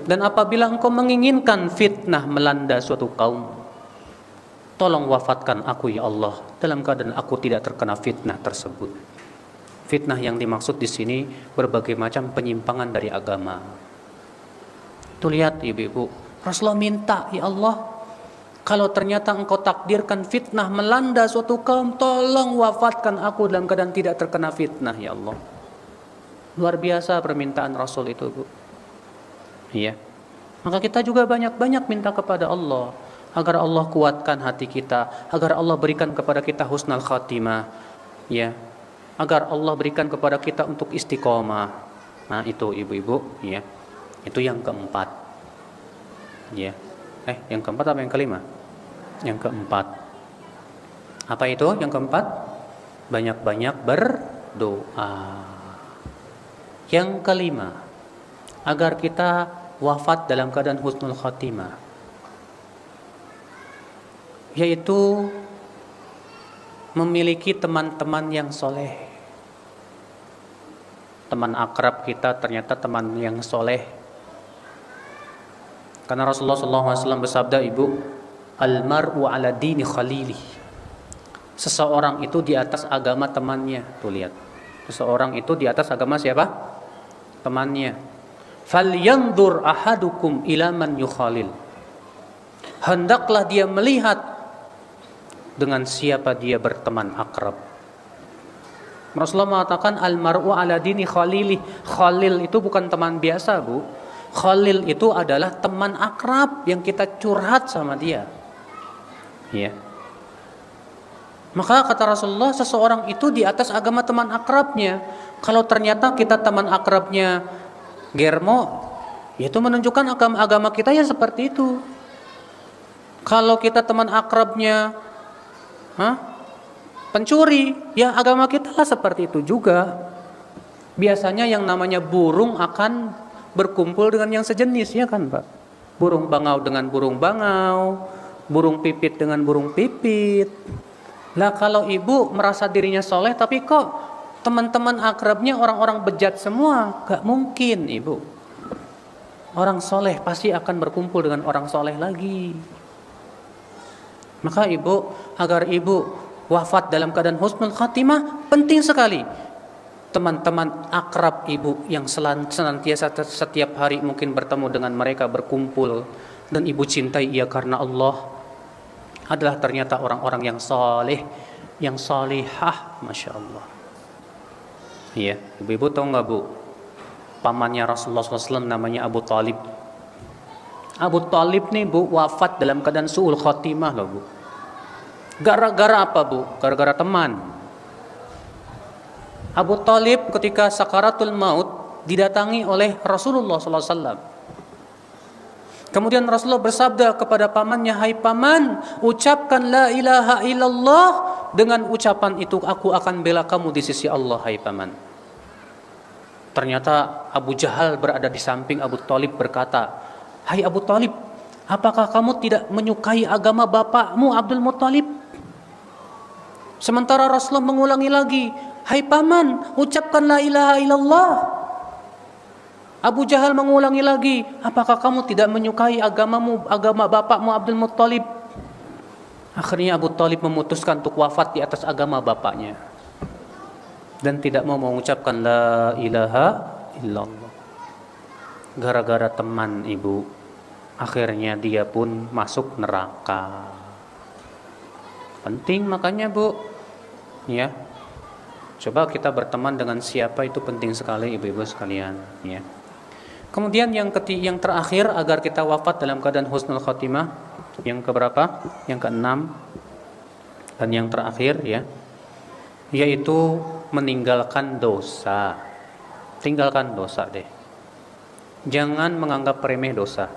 S1: Dan apabila Engkau menginginkan fitnah melanda suatu kaum, tolong wafatkan aku, ya Allah, dalam keadaan aku tidak terkena fitnah tersebut. Fitnah yang dimaksud di sini berbagai macam penyimpangan dari agama. Tuh lihat, ibu-ibu, Rasulullah minta, ya Allah, kalau ternyata Engkau takdirkan fitnah melanda suatu kaum, tolong wafatkan aku dalam keadaan tidak terkena fitnah, ya Allah. Luar biasa permintaan Rasul itu, Bu. Iya. Maka kita juga banyak-banyak minta kepada Allah agar Allah kuatkan hati kita, agar Allah berikan kepada kita husnul khatimah, ya. Agar Allah berikan kepada kita untuk istiqomah. Nah, itu ibu-ibu, ya. Itu yang keempat. Ya. Yang keempat apa yang kelima? Yang keempat. Apa itu yang keempat? Banyak-banyak berdoa. Yang kelima, agar kita wafat dalam keadaan husnul khatimah, yaitu memiliki teman-teman yang soleh. Teman akrab kita ternyata teman yang soleh. Karena Rasulullah SAW bersabda, ibu, Al-mar'u ala dini khalili. Seseorang itu di atas agama temannya. Tuh lihat. Seseorang itu di atas agama siapa? Temannya. Falyanzur ahadukum ila man yukhalil. Hendaklah dia melihat dengan siapa dia berteman akrab. Rasulullah mengatakan al-mar'u ala dini khalili. Khalil itu bukan teman biasa, Bu. Khalil itu adalah teman akrab yang kita curhat sama dia. Ya. Maka kata Rasulullah, seseorang itu di atas agama teman akrabnya. Kalau ternyata kita teman akrabnya germo, itu menunjukkan agama kita ya seperti itu. Kalau kita teman akrabnya pencuri, ya agama kita lah seperti itu juga. Biasanya yang namanya burung akan berkumpul dengan yang sejenis, ya kan Pak? Burung bangau dengan burung bangau, burung pipit dengan burung pipit. Lah kalau ibu merasa dirinya soleh tapi kok teman-teman akrabnya orang-orang bejat semua, gak mungkin ibu. Orang soleh pasti akan berkumpul dengan orang soleh lagi. Maka ibu, agar ibu wafat dalam keadaan husnul khatimah, penting sekali teman-teman akrab ibu yang senantiasa setiap hari mungkin bertemu dengan mereka, berkumpul, dan ibu cintai ia karena Allah, adalah ternyata orang-orang yang saleh, yang salihah, Masya Allah. Iya, ibu-ibu tahu nggak Bu, pamannya Rasulullah SAW namanya Abu Talib. Abu Talib nih Bu wafat dalam keadaan su'ul khatimah loh Bu. Gara-gara apa Bu? Gara-gara teman. Abu Talib ketika sakaratul maut didatangi oleh Rasulullah SAW. Kemudian Rasulullah bersabda kepada pamannya, hai paman, ucapkan la ilaha illallah, dengan ucapan itu aku akan bela kamu di sisi Allah, hai paman. Ternyata Abu Jahal berada di samping Abu Talib berkata, hai Abu Talib, apakah kamu tidak menyukai agama bapakmu Abdul Muttalib? Sementara Rasulullah mengulangi lagi, hai paman, ucapkan la ilaha illallah. Abu Jahal mengulangi lagi, apakah kamu tidak menyukai agamamu, agama bapakmu Abdul Muttalib? Akhirnya Abu Talib memutuskan untuk wafat di atas agama bapaknya dan tidak mau mengucapkan la ilaha illallah. Gara-gara teman ibu, akhirnya dia pun masuk neraka. Penting makanya Bu, ya. Coba kita berteman dengan siapa itu penting sekali ibu-ibu sekalian, ya. Kemudian yang terakhir agar kita wafat dalam keadaan husnul khatimah, yang keberapa? Yang keenam dan yang terakhir, ya, yaitu meninggalkan dosa. Tinggalkan dosa deh. Jangan menganggap remeh dosa.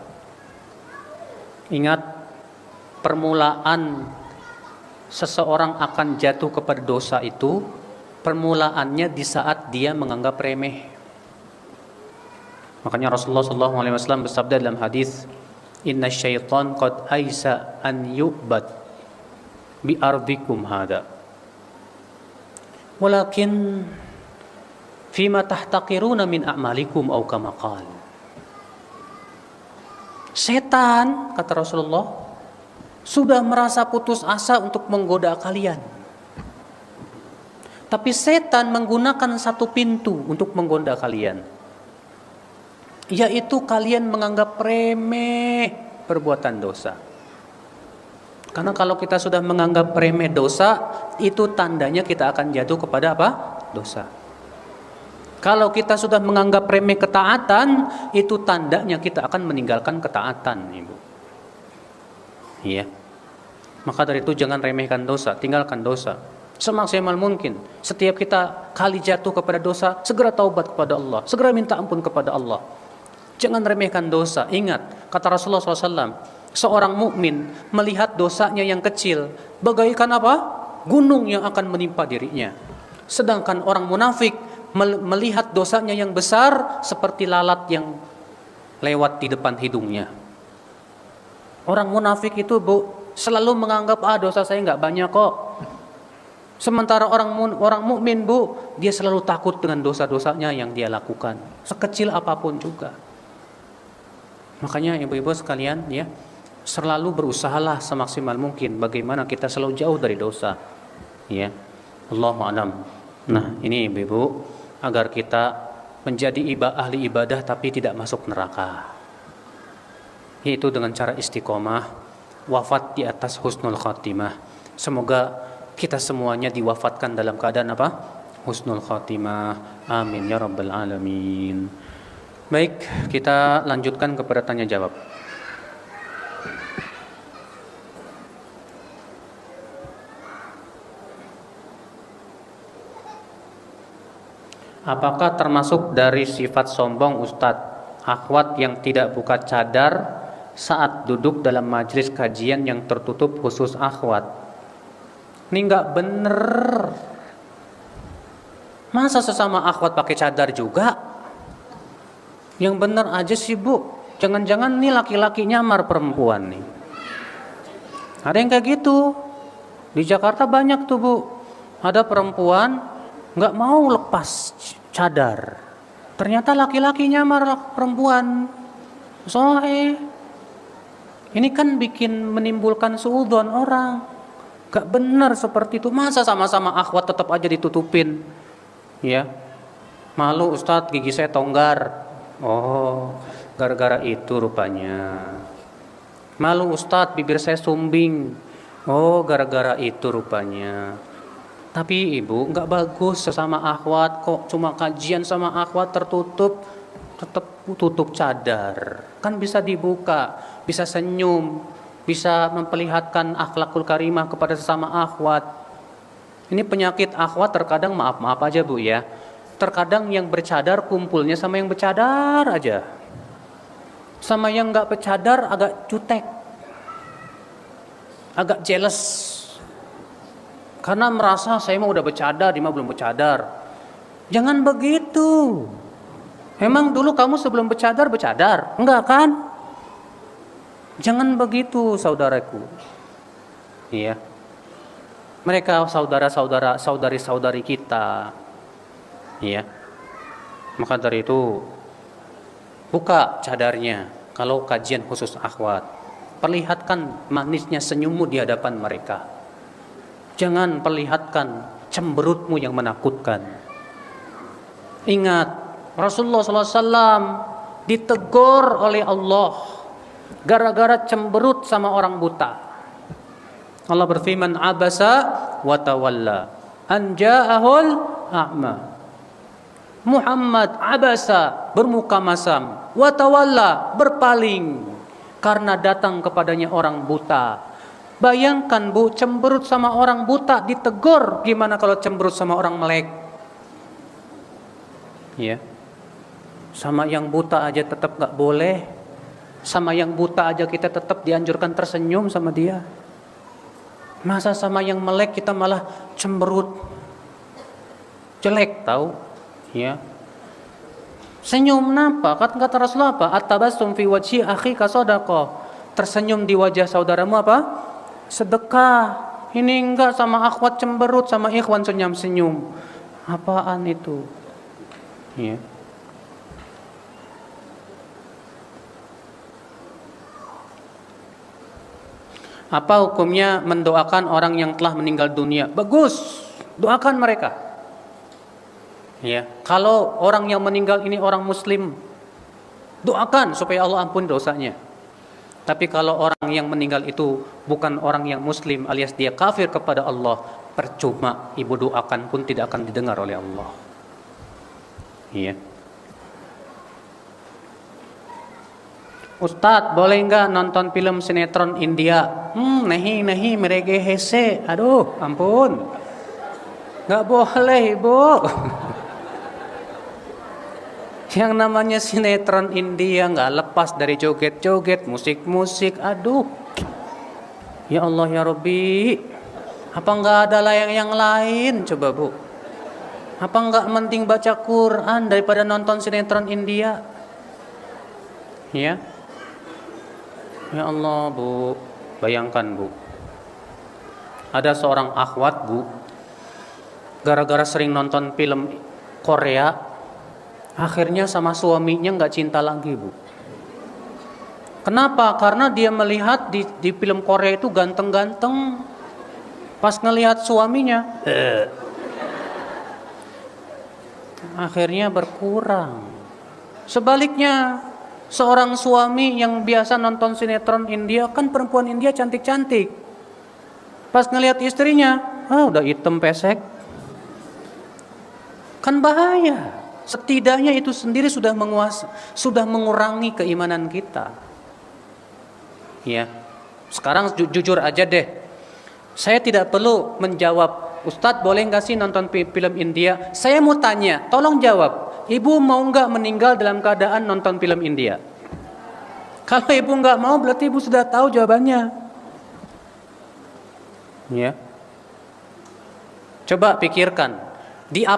S1: Ingat, permulaan seseorang akan jatuh kepada dosa itu, permulaannya di saat dia menganggap remeh. Makanya Rasulullah SAW bersabda dalam hadis, Inna syaitan qad aisa an yu'bad bi ardikum hada, walakin fima tahtaqiruna min a'malikum aw kama qala. Setan, kata Rasulullah, sudah merasa putus asa untuk menggoda kalian. Tapi setan menggunakan satu pintu untuk menggoda kalian, yaitu kalian menganggap remeh perbuatan dosa. Karena kalau kita sudah menganggap remeh dosa, itu tandanya kita akan jatuh kepada apa? Dosa. Kalau kita sudah menganggap remeh ketaatan, itu tandanya kita akan meninggalkan ketaatan, Ibu. Iya. Maka dari itu jangan remehkan dosa, tinggalkan dosa semaksimal mungkin. Setiap kita kali jatuh kepada dosa, segera taubat kepada Allah, segera minta ampun kepada Allah. Jangan remehkan dosa. Ingat, kata Rasulullah SAW, seorang mukmin melihat dosanya yang kecil bagaikan apa? Gunung yang akan menimpa dirinya. Sedangkan orang munafik melihat dosanya yang besar seperti lalat yang lewat di depan hidungnya. Orang munafik itu Bu, selalu menganggap dosa saya nggak banyak kok. Sementara orang mukmin Bu, dia selalu takut dengan dosa-dosanya yang dia lakukan, sekecil apapun juga. Makanya ibu-ibu sekalian, ya, selalu berusahalah semaksimal mungkin bagaimana kita selalu jauh dari dosa, ya. Allahu a'lam. Nah, ini ibu-ibu, agar kita menjadi ahli ibadah tapi tidak masuk neraka, yaitu dengan cara istiqomah, wafat di atas husnul khatimah. Semoga kita semuanya diwafatkan dalam keadaan apa? Husnul khatimah. Amin ya rabbal alamin. Baik, kita lanjutkan kepada tanya jawab. Apakah termasuk dari sifat sombong Ustadz, akhwat yang tidak buka cadar saat duduk dalam majelis kajian yang tertutup khusus akhwat? Ini nggak bener. Masa sesama akhwat pakai cadar juga? Yang bener aja sih bu. Jangan-jangan nih laki-laki nyamar perempuan nih. Ada yang kayak gitu. Di Jakarta banyak tuh bu. Ada perempuan nggak mau lepas cadar, ternyata laki-laki nyamar perempuan. Ini kan bikin menimbulkan suudzon orang. Gak benar seperti itu. Masa sama-sama akhwat tetap aja ditutupin? Ya, malu Ustadz, gigi saya tonggar. Oh, gara-gara itu rupanya. Malu Ustadz, bibir saya sumbing. Oh, gara-gara itu rupanya. Tapi ibu, nggak bagus sesama akhwat kok, cuma kajian sama akhwat tertutup, tetap tutup cadar. Kan bisa dibuka, bisa senyum, bisa memperlihatkan akhlakul karimah kepada sesama akhwat. Ini penyakit akhwat terkadang, maaf aja bu ya, terkadang yang bercadar kumpulnya sama yang bercadar aja. Sama yang nggak bercadar agak jutek, agak jealous. Karena merasa saya mah udah bercadar, dia mah belum bercadar. Jangan begitu. Emang dulu kamu sebelum bercadar? Enggak kan? Jangan begitu saudaraku. Iya. Mereka saudara-saudara, saudari-saudari kita. Iya. Maka dari itu buka cadarnya kalau kajian khusus akhwat. Perlihatkan manisnya senyummu di hadapan mereka. Jangan perlihatkan cemberutmu yang menakutkan. Ingat, Rasulullah SAW ditegur oleh Allah gara-gara cemberut sama orang buta. Allah berfirman, abasa wa tawalla an ja'ahul a'ma. Muhammad abasa, bermuka masam, wa tawalla, berpaling karena datang kepadanya orang buta. Bayangkan bu, cemberut sama orang buta ditegur, gimana kalau cemberut sama orang melek? Ya, sama yang buta aja tetap gak boleh. Sama yang buta aja kita tetap dianjurkan tersenyum sama dia. Masa sama yang melek kita malah cemberut? Jelek tahu? Ya. Senyum napa? Kata Rasulullah apa? At-tabassum fi wajhi akhika shadaqah. Tersenyum di wajah saudaramu apa? Sedekah. Ini enggak, sama akhwat cemberut, sama ikhwan senyum-senyum. Apaan itu? Ya. Apa hukumnya mendoakan orang yang telah meninggal dunia? Bagus, doakan mereka. Ya, kalau orang yang meninggal ini orang muslim, doakan supaya Allah ampun dosanya. Tapi kalau orang yang meninggal itu bukan orang yang muslim alias dia kafir kepada Allah, percuma ibu doakan pun tidak akan didengar oleh Allah. Iya. Ustadz, boleh nggak nonton film sinetron India? Nahi mereka hese. Aduh, ampun. Nggak boleh, ibu. Yang namanya sinetron India nggak lepas dari joget-joget, musik-musik. Aduh, ya Allah ya Rabbi, apa nggak ada yang lain? Coba bu, apa nggak mending baca Quran daripada nonton sinetron India? Ya, ya Allah bu, bayangkan bu, ada seorang akhwat bu, gara-gara sering nonton film Korea, akhirnya sama suaminya nggak cinta lagi bu. Kenapa? Karena dia melihat di film Korea itu ganteng-ganteng. Pas ngelihat suaminya, akhirnya berkurang. Sebaliknya, seorang suami yang biasa nonton sinetron India, kan perempuan India cantik-cantik. Pas ngelihat istrinya, udah hitam pesek. Kan bahaya. Setidaknya itu sendiri sudah mengurangi keimanan kita. Ya. Sekarang jujur aja deh. Saya tidak perlu menjawab, Ustadz boleh nggak sih nonton film India? Saya mau tanya, tolong jawab. Ibu mau nggak meninggal dalam keadaan nonton film India? Kalau ibu nggak mau, berarti ibu sudah tahu jawabannya. Ya. Coba pikirkan, di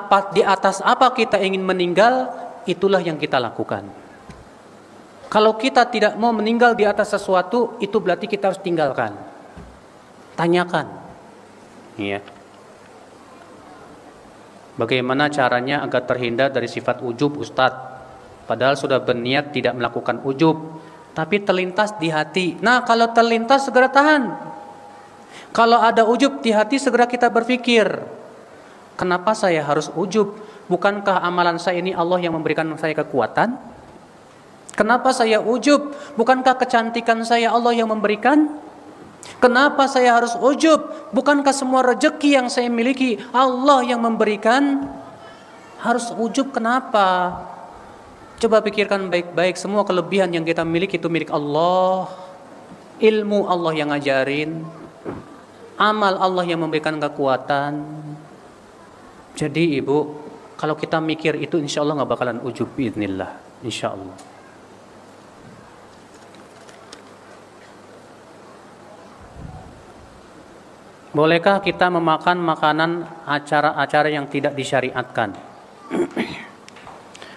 S1: atas apa kita ingin meninggal, itulah yang kita lakukan. Kalau kita tidak mau meninggal di atas sesuatu, itu berarti kita harus tinggalkan. Tanyakan. Ya. Bagaimana caranya agar terhindar dari sifat ujub, Ustadz? Padahal sudah berniat tidak melakukan ujub, tapi terlintas di hati. Nah, kalau terlintas segera tahan. Kalau ada ujub di hati, segera kita berpikir, kenapa saya harus ujub? Bukankah amalan saya ini Allah yang memberikan saya kekuatan? Kenapa saya ujub? Bukankah kecantikan saya Allah yang memberikan? Kenapa saya harus ujub? Bukankah semua rezeki yang saya miliki Allah yang memberikan? Harus ujub kenapa? Coba pikirkan baik-baik, semua kelebihan yang kita miliki itu milik Allah. Ilmu Allah yang ngajarin, amal Allah yang memberikan kekuatan. Jadi ibu, kalau kita mikir itu insya Allah gak bakalan ujub biidznillah, insya Allah. Bolehkah kita memakan makanan acara-acara yang tidak disyariatkan?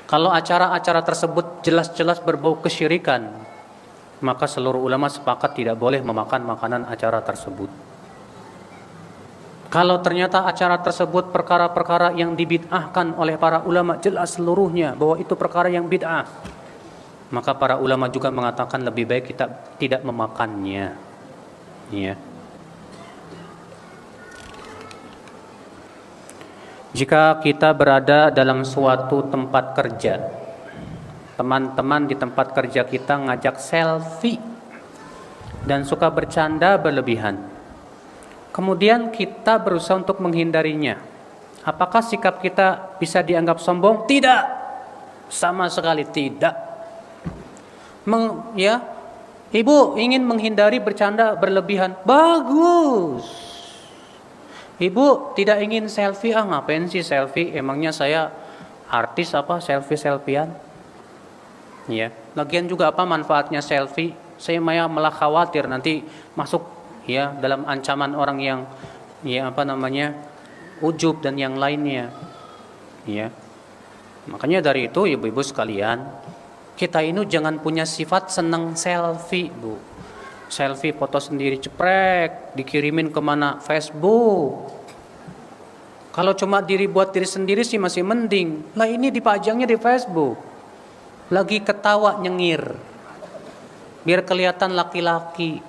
S1: Kalau acara-acara tersebut jelas-jelas berbau kesyirikan, maka seluruh ulama sepakat tidak boleh memakan makanan acara tersebut. Kalau ternyata acara tersebut perkara-perkara yang dibid'ahkan oleh para ulama, jelas seluruhnya bahwa itu perkara yang bid'ah, maka para ulama juga mengatakan lebih baik kita tidak memakannya. Ya. Jika kita berada dalam suatu tempat kerja, teman-teman di tempat kerja kita ngajak selfie dan suka bercanda berlebihan, kemudian kita berusaha untuk menghindarinya, apakah sikap kita bisa dianggap sombong? Tidak, sama sekali tidak. Ibu ingin menghindari bercanda berlebihan, bagus. Ibu tidak ingin selfie, ngapain sih selfie? Emangnya saya artis apa selfie-selfian? Ya, lagian juga apa manfaatnya selfie? Saya malah khawatir nanti masuk ya dalam ancaman orang yang ujub dan yang lainnya. Ya. Makanya dari itu ibu-ibu sekalian, kita ini jangan punya sifat senang selfie, Bu. Selfie foto sendiri ceprek, dikirimin kemana? Facebook. Kalau cuma buat diri sendiri sih masih mending. Lah ini dipajangnya di Facebook. Lagi ketawa nyengir, biar kelihatan laki-laki.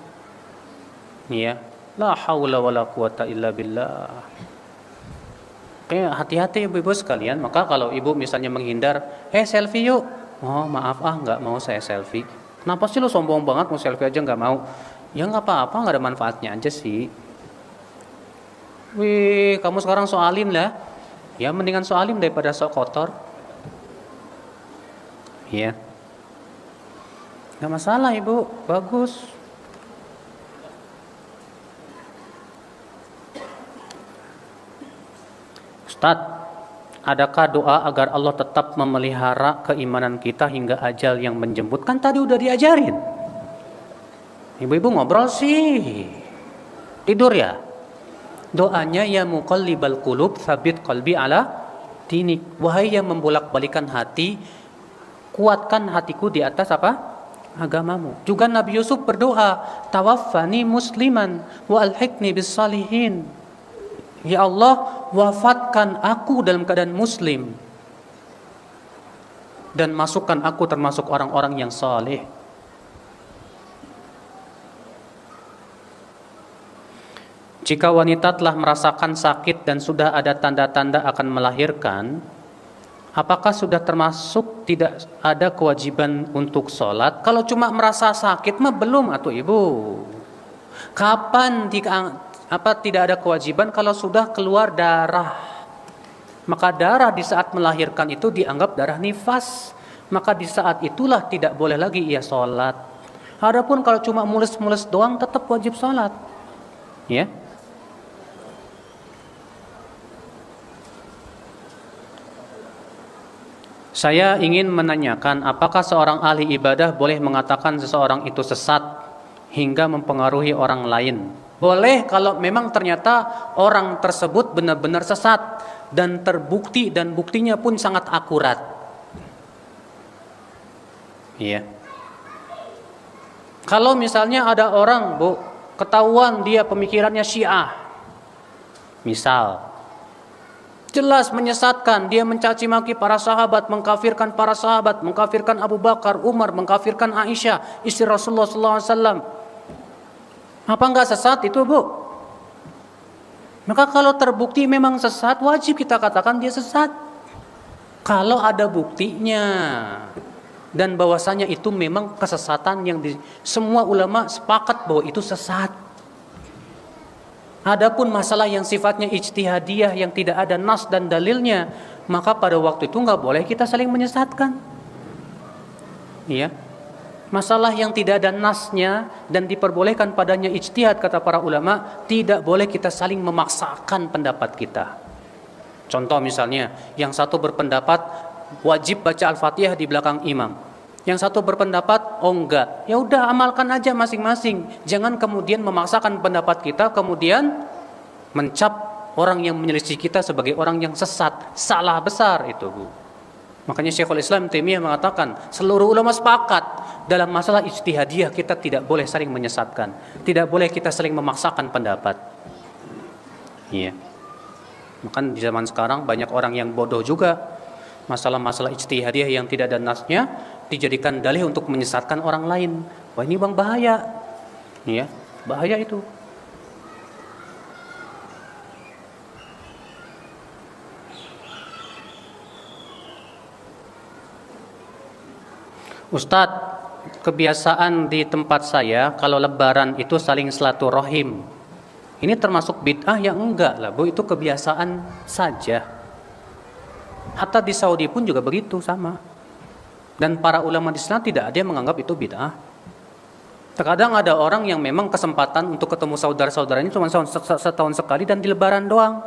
S1: Ya, la haula wala quwata illa billah. Oke, hati-hati ibu-ibu sekalian. Maka kalau ibu misalnya menghindar, selfie yuk. Oh maaf nggak mau saya selfie. Kenapa sih lo sombong banget mau selfie aja nggak mau? Ya nggak apa-apa, nggak ada manfaatnya aja sih. Wih, kamu sekarang soalim lah. Ya mendingan soalim daripada sok kotor. Ya, nggak masalah ibu, bagus. Ustadz, adakah doa agar Allah tetap memelihara keimanan kita hingga ajal yang menjemput? Kan tadi udah diajarin. Ibu-ibu ngobrol sih. Tidur ya? Doanya ya muqallibal qulub tsabit qalbi ala dinik. Wahai yang membolak-balikan hati, kuatkan hatiku di atas apa? Agamamu. Juga Nabi Yusuf berdoa, tawaffani musliman wa alhiqni bis salihin. Ya Allah, wafatkan aku dalam keadaan muslim dan masukkan aku termasuk orang-orang yang saleh. Jika wanita telah merasakan sakit dan sudah ada tanda-tanda akan melahirkan, apakah sudah termasuk tidak ada kewajiban untuk sholat? Kalau cuma merasa sakit mah belum atuh ibu. Kapan Apa tidak ada kewajiban kalau sudah keluar darah? Maka darah di saat melahirkan itu dianggap darah nifas. Maka di saat itulah tidak boleh lagi ia sholat. Adapun kalau cuma mulus-mulus doang tetap wajib sholat. Ya. Saya ingin menanyakan apakah seorang ahli ibadah boleh mengatakan seseorang itu sesat hingga mempengaruhi orang lain? Boleh kalau memang ternyata orang tersebut benar-benar sesat dan terbukti dan buktinya pun sangat akurat. Iya. Kalau misalnya ada orang, Bu, ketahuan dia pemikirannya Syiah. Misal, jelas menyesatkan, dia mencaci maki para sahabat, mengkafirkan para sahabat, mengkafirkan Abu Bakar, Umar, mengkafirkan Aisyah, istri Rasulullah SAW. Apa enggak sesat itu, Bu? Maka kalau terbukti memang sesat, wajib kita katakan dia sesat. Kalau ada buktinya dan bahwasanya itu memang kesesatan yang semua ulama sepakat bahwa itu sesat. Adapun masalah yang sifatnya ijtihadiyah yang tidak ada nas dan dalilnya, maka pada waktu itu enggak boleh kita saling menyesatkan. Iya. Masalah yang tidak ada nasnya dan diperbolehkan padanya ijtihad kata para ulama, tidak boleh kita saling memaksakan pendapat kita. Contoh misalnya, yang satu berpendapat wajib baca Al-Fatihah di belakang imam. Yang satu berpendapat oh enggak. Ya udah amalkan aja masing-masing. Jangan kemudian memaksakan pendapat kita kemudian mencap orang yang menyelisih kita sebagai orang yang sesat. Salah besar itu, Bu. Makanya Syekhul Islam Taimiyah mengatakan seluruh ulama sepakat dalam masalah ijtihadiyah kita tidak boleh saling menyesatkan, tidak boleh kita saling memaksakan pendapat. Iya. Maka di zaman sekarang banyak orang yang bodoh juga. Masalah-masalah ijtihadiyah yang tidak ada nasnya dijadikan dalih untuk menyesatkan orang lain. Wah, ini Bang bahaya. Iya, bahaya itu. Ustadz, kebiasaan di tempat saya kalau lebaran itu saling silaturahim. Ini termasuk bid'ah yang enggak lah, Bu, itu kebiasaan saja. Hatta di Saudi pun juga begitu sama. Dan para ulama di sana tidak ada yang menganggap itu bid'ah. Terkadang ada orang yang memang kesempatan untuk ketemu saudara-saudaranya cuma setahun sekali dan di lebaran doang.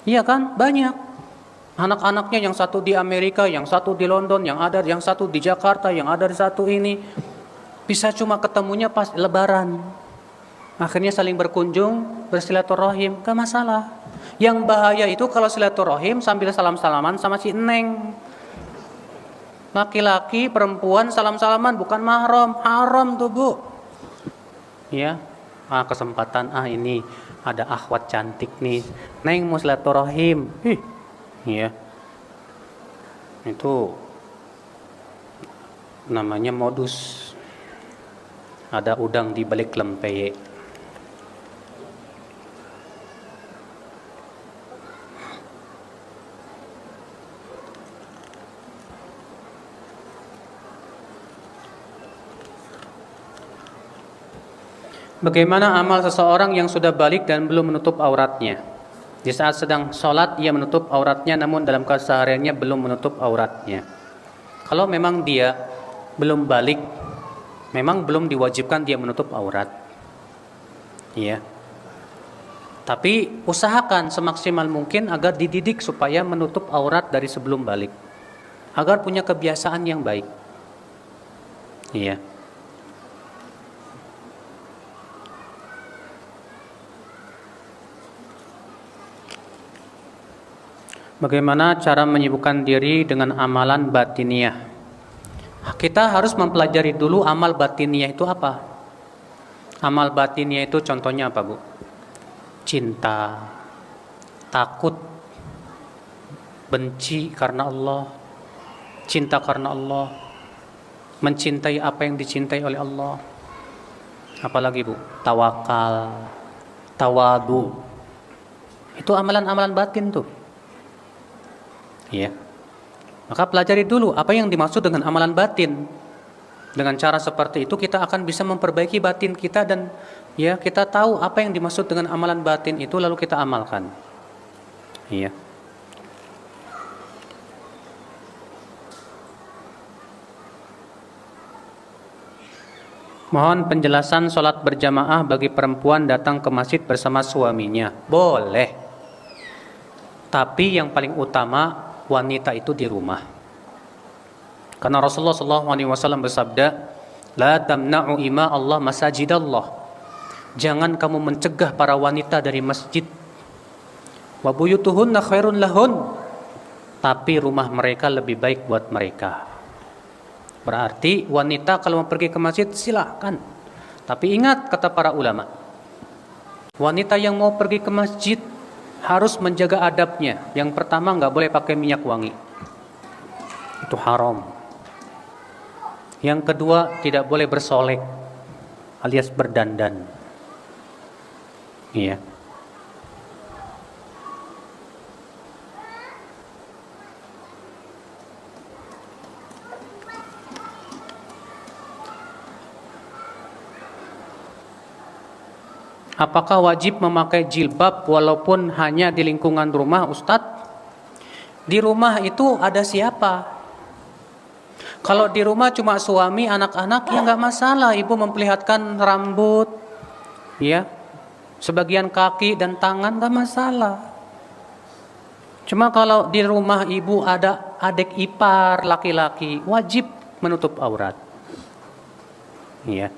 S1: Iya kan? Banyak. Anak-anaknya yang satu di Amerika, yang satu di London, yang satu di Jakarta, yang ada di satu ini. Bisa cuma ketemunya pas lebaran. Akhirnya saling berkunjung, bersilaturahim, gak masalah. Yang bahaya itu kalau silaturahim sambil salam-salaman sama si Neng. Laki-laki, perempuan salam-salaman bukan mahram, haram tuh, Bu. Ya, kesempatan ini ada akhwat cantik nih. Neng mau silaturahim. Iya. Itu namanya modus. Ada udang di balik lempeye. Bagaimana amal seseorang yang sudah balik dan belum menutup auratnya? Di saat sedang sholat ia menutup auratnya, namun dalam kesehariannya belum menutup auratnya. Kalau memang dia belum balik, memang belum diwajibkan dia menutup aurat. Iya. Tapi usahakan semaksimal mungkin agar dididik supaya menutup aurat dari sebelum balik, agar punya kebiasaan yang baik. Iya. Bagaimana cara menyibukkan diri dengan amalan batiniah? Kita harus mempelajari dulu amal batiniah itu apa. Amal batiniah itu contohnya apa, Bu? Cinta, takut, benci karena Allah, cinta karena Allah, mencintai apa yang dicintai oleh Allah. Apalagi, Bu? Tawakal, tawadu. Itu amalan-amalan batin tuh. Iya. Maka pelajari dulu apa yang dimaksud dengan amalan batin. Dengan cara seperti itu kita akan bisa memperbaiki batin kita, dan ya kita tahu apa yang dimaksud dengan amalan batin itu, lalu kita amalkan. Iya. Mohon penjelasan sholat berjamaah bagi perempuan datang ke masjid bersama suaminya. Boleh. Tapi yang paling utama wanita itu di rumah. Karena Rasulullah SAW bersabda, La tamna'u ima Allah masajidallah. Jangan kamu mencegah para wanita dari masjid. Wa buyutuhunna khairun lahun. Tapi rumah mereka lebih baik buat mereka. Berarti wanita kalau mau pergi ke masjid silakan. Tapi ingat kata para ulama, wanita yang mau pergi ke masjid harus menjaga adabnya. Yang pertama, nggak boleh pakai minyak wangi. Itu haram. Yang kedua, tidak boleh bersolek alias berdandan. Iya. Apakah wajib memakai jilbab walaupun hanya di lingkungan rumah, Ustadz? Di rumah itu ada siapa? Kalau di rumah cuma suami, anak-anak, ya nggak masalah. Ibu memperlihatkan rambut, ya, sebagian kaki dan tangan, nggak masalah. Cuma kalau di rumah ibu ada adik ipar laki-laki, wajib menutup aurat. Ya.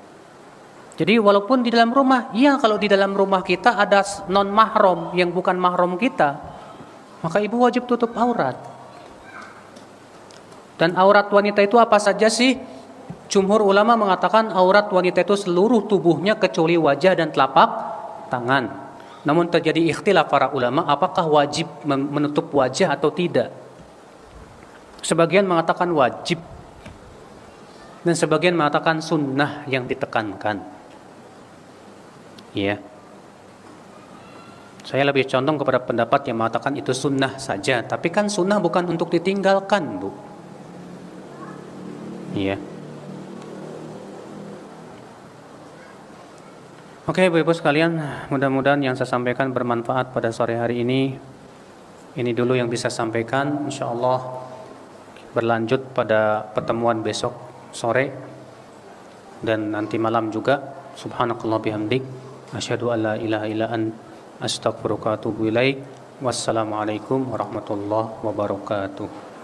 S1: Jadi walaupun di dalam rumah, ya kalau di dalam rumah kita ada non mahram yang bukan mahram kita, maka ibu wajib tutup aurat. Dan aurat wanita itu apa saja sih? Jumhur ulama mengatakan aurat wanita itu seluruh tubuhnya kecuali wajah dan telapak tangan. Namun terjadi ikhtilaf para ulama apakah wajib menutup wajah atau tidak. Sebagian mengatakan wajib dan sebagian mengatakan sunnah yang ditekankan. Ya. Saya lebih condong kepada pendapat yang mengatakan itu sunnah saja. Tapi kan sunnah bukan untuk ditinggalkan, Bu. Iya. Oke, Bapak-Ibu sekalian, mudah-mudahan yang saya sampaikan bermanfaat pada sore hari ini. Ini dulu yang bisa saya sampaikan. InsyaAllah berlanjut pada pertemuan besok sore dan nanti malam juga. Subhanakallah bihamdik, asyhadu an la ilaha illa ant, astaghfiruka wa atubu ilaik. Wassalamualaikum warahmatullahi wabarakatuh.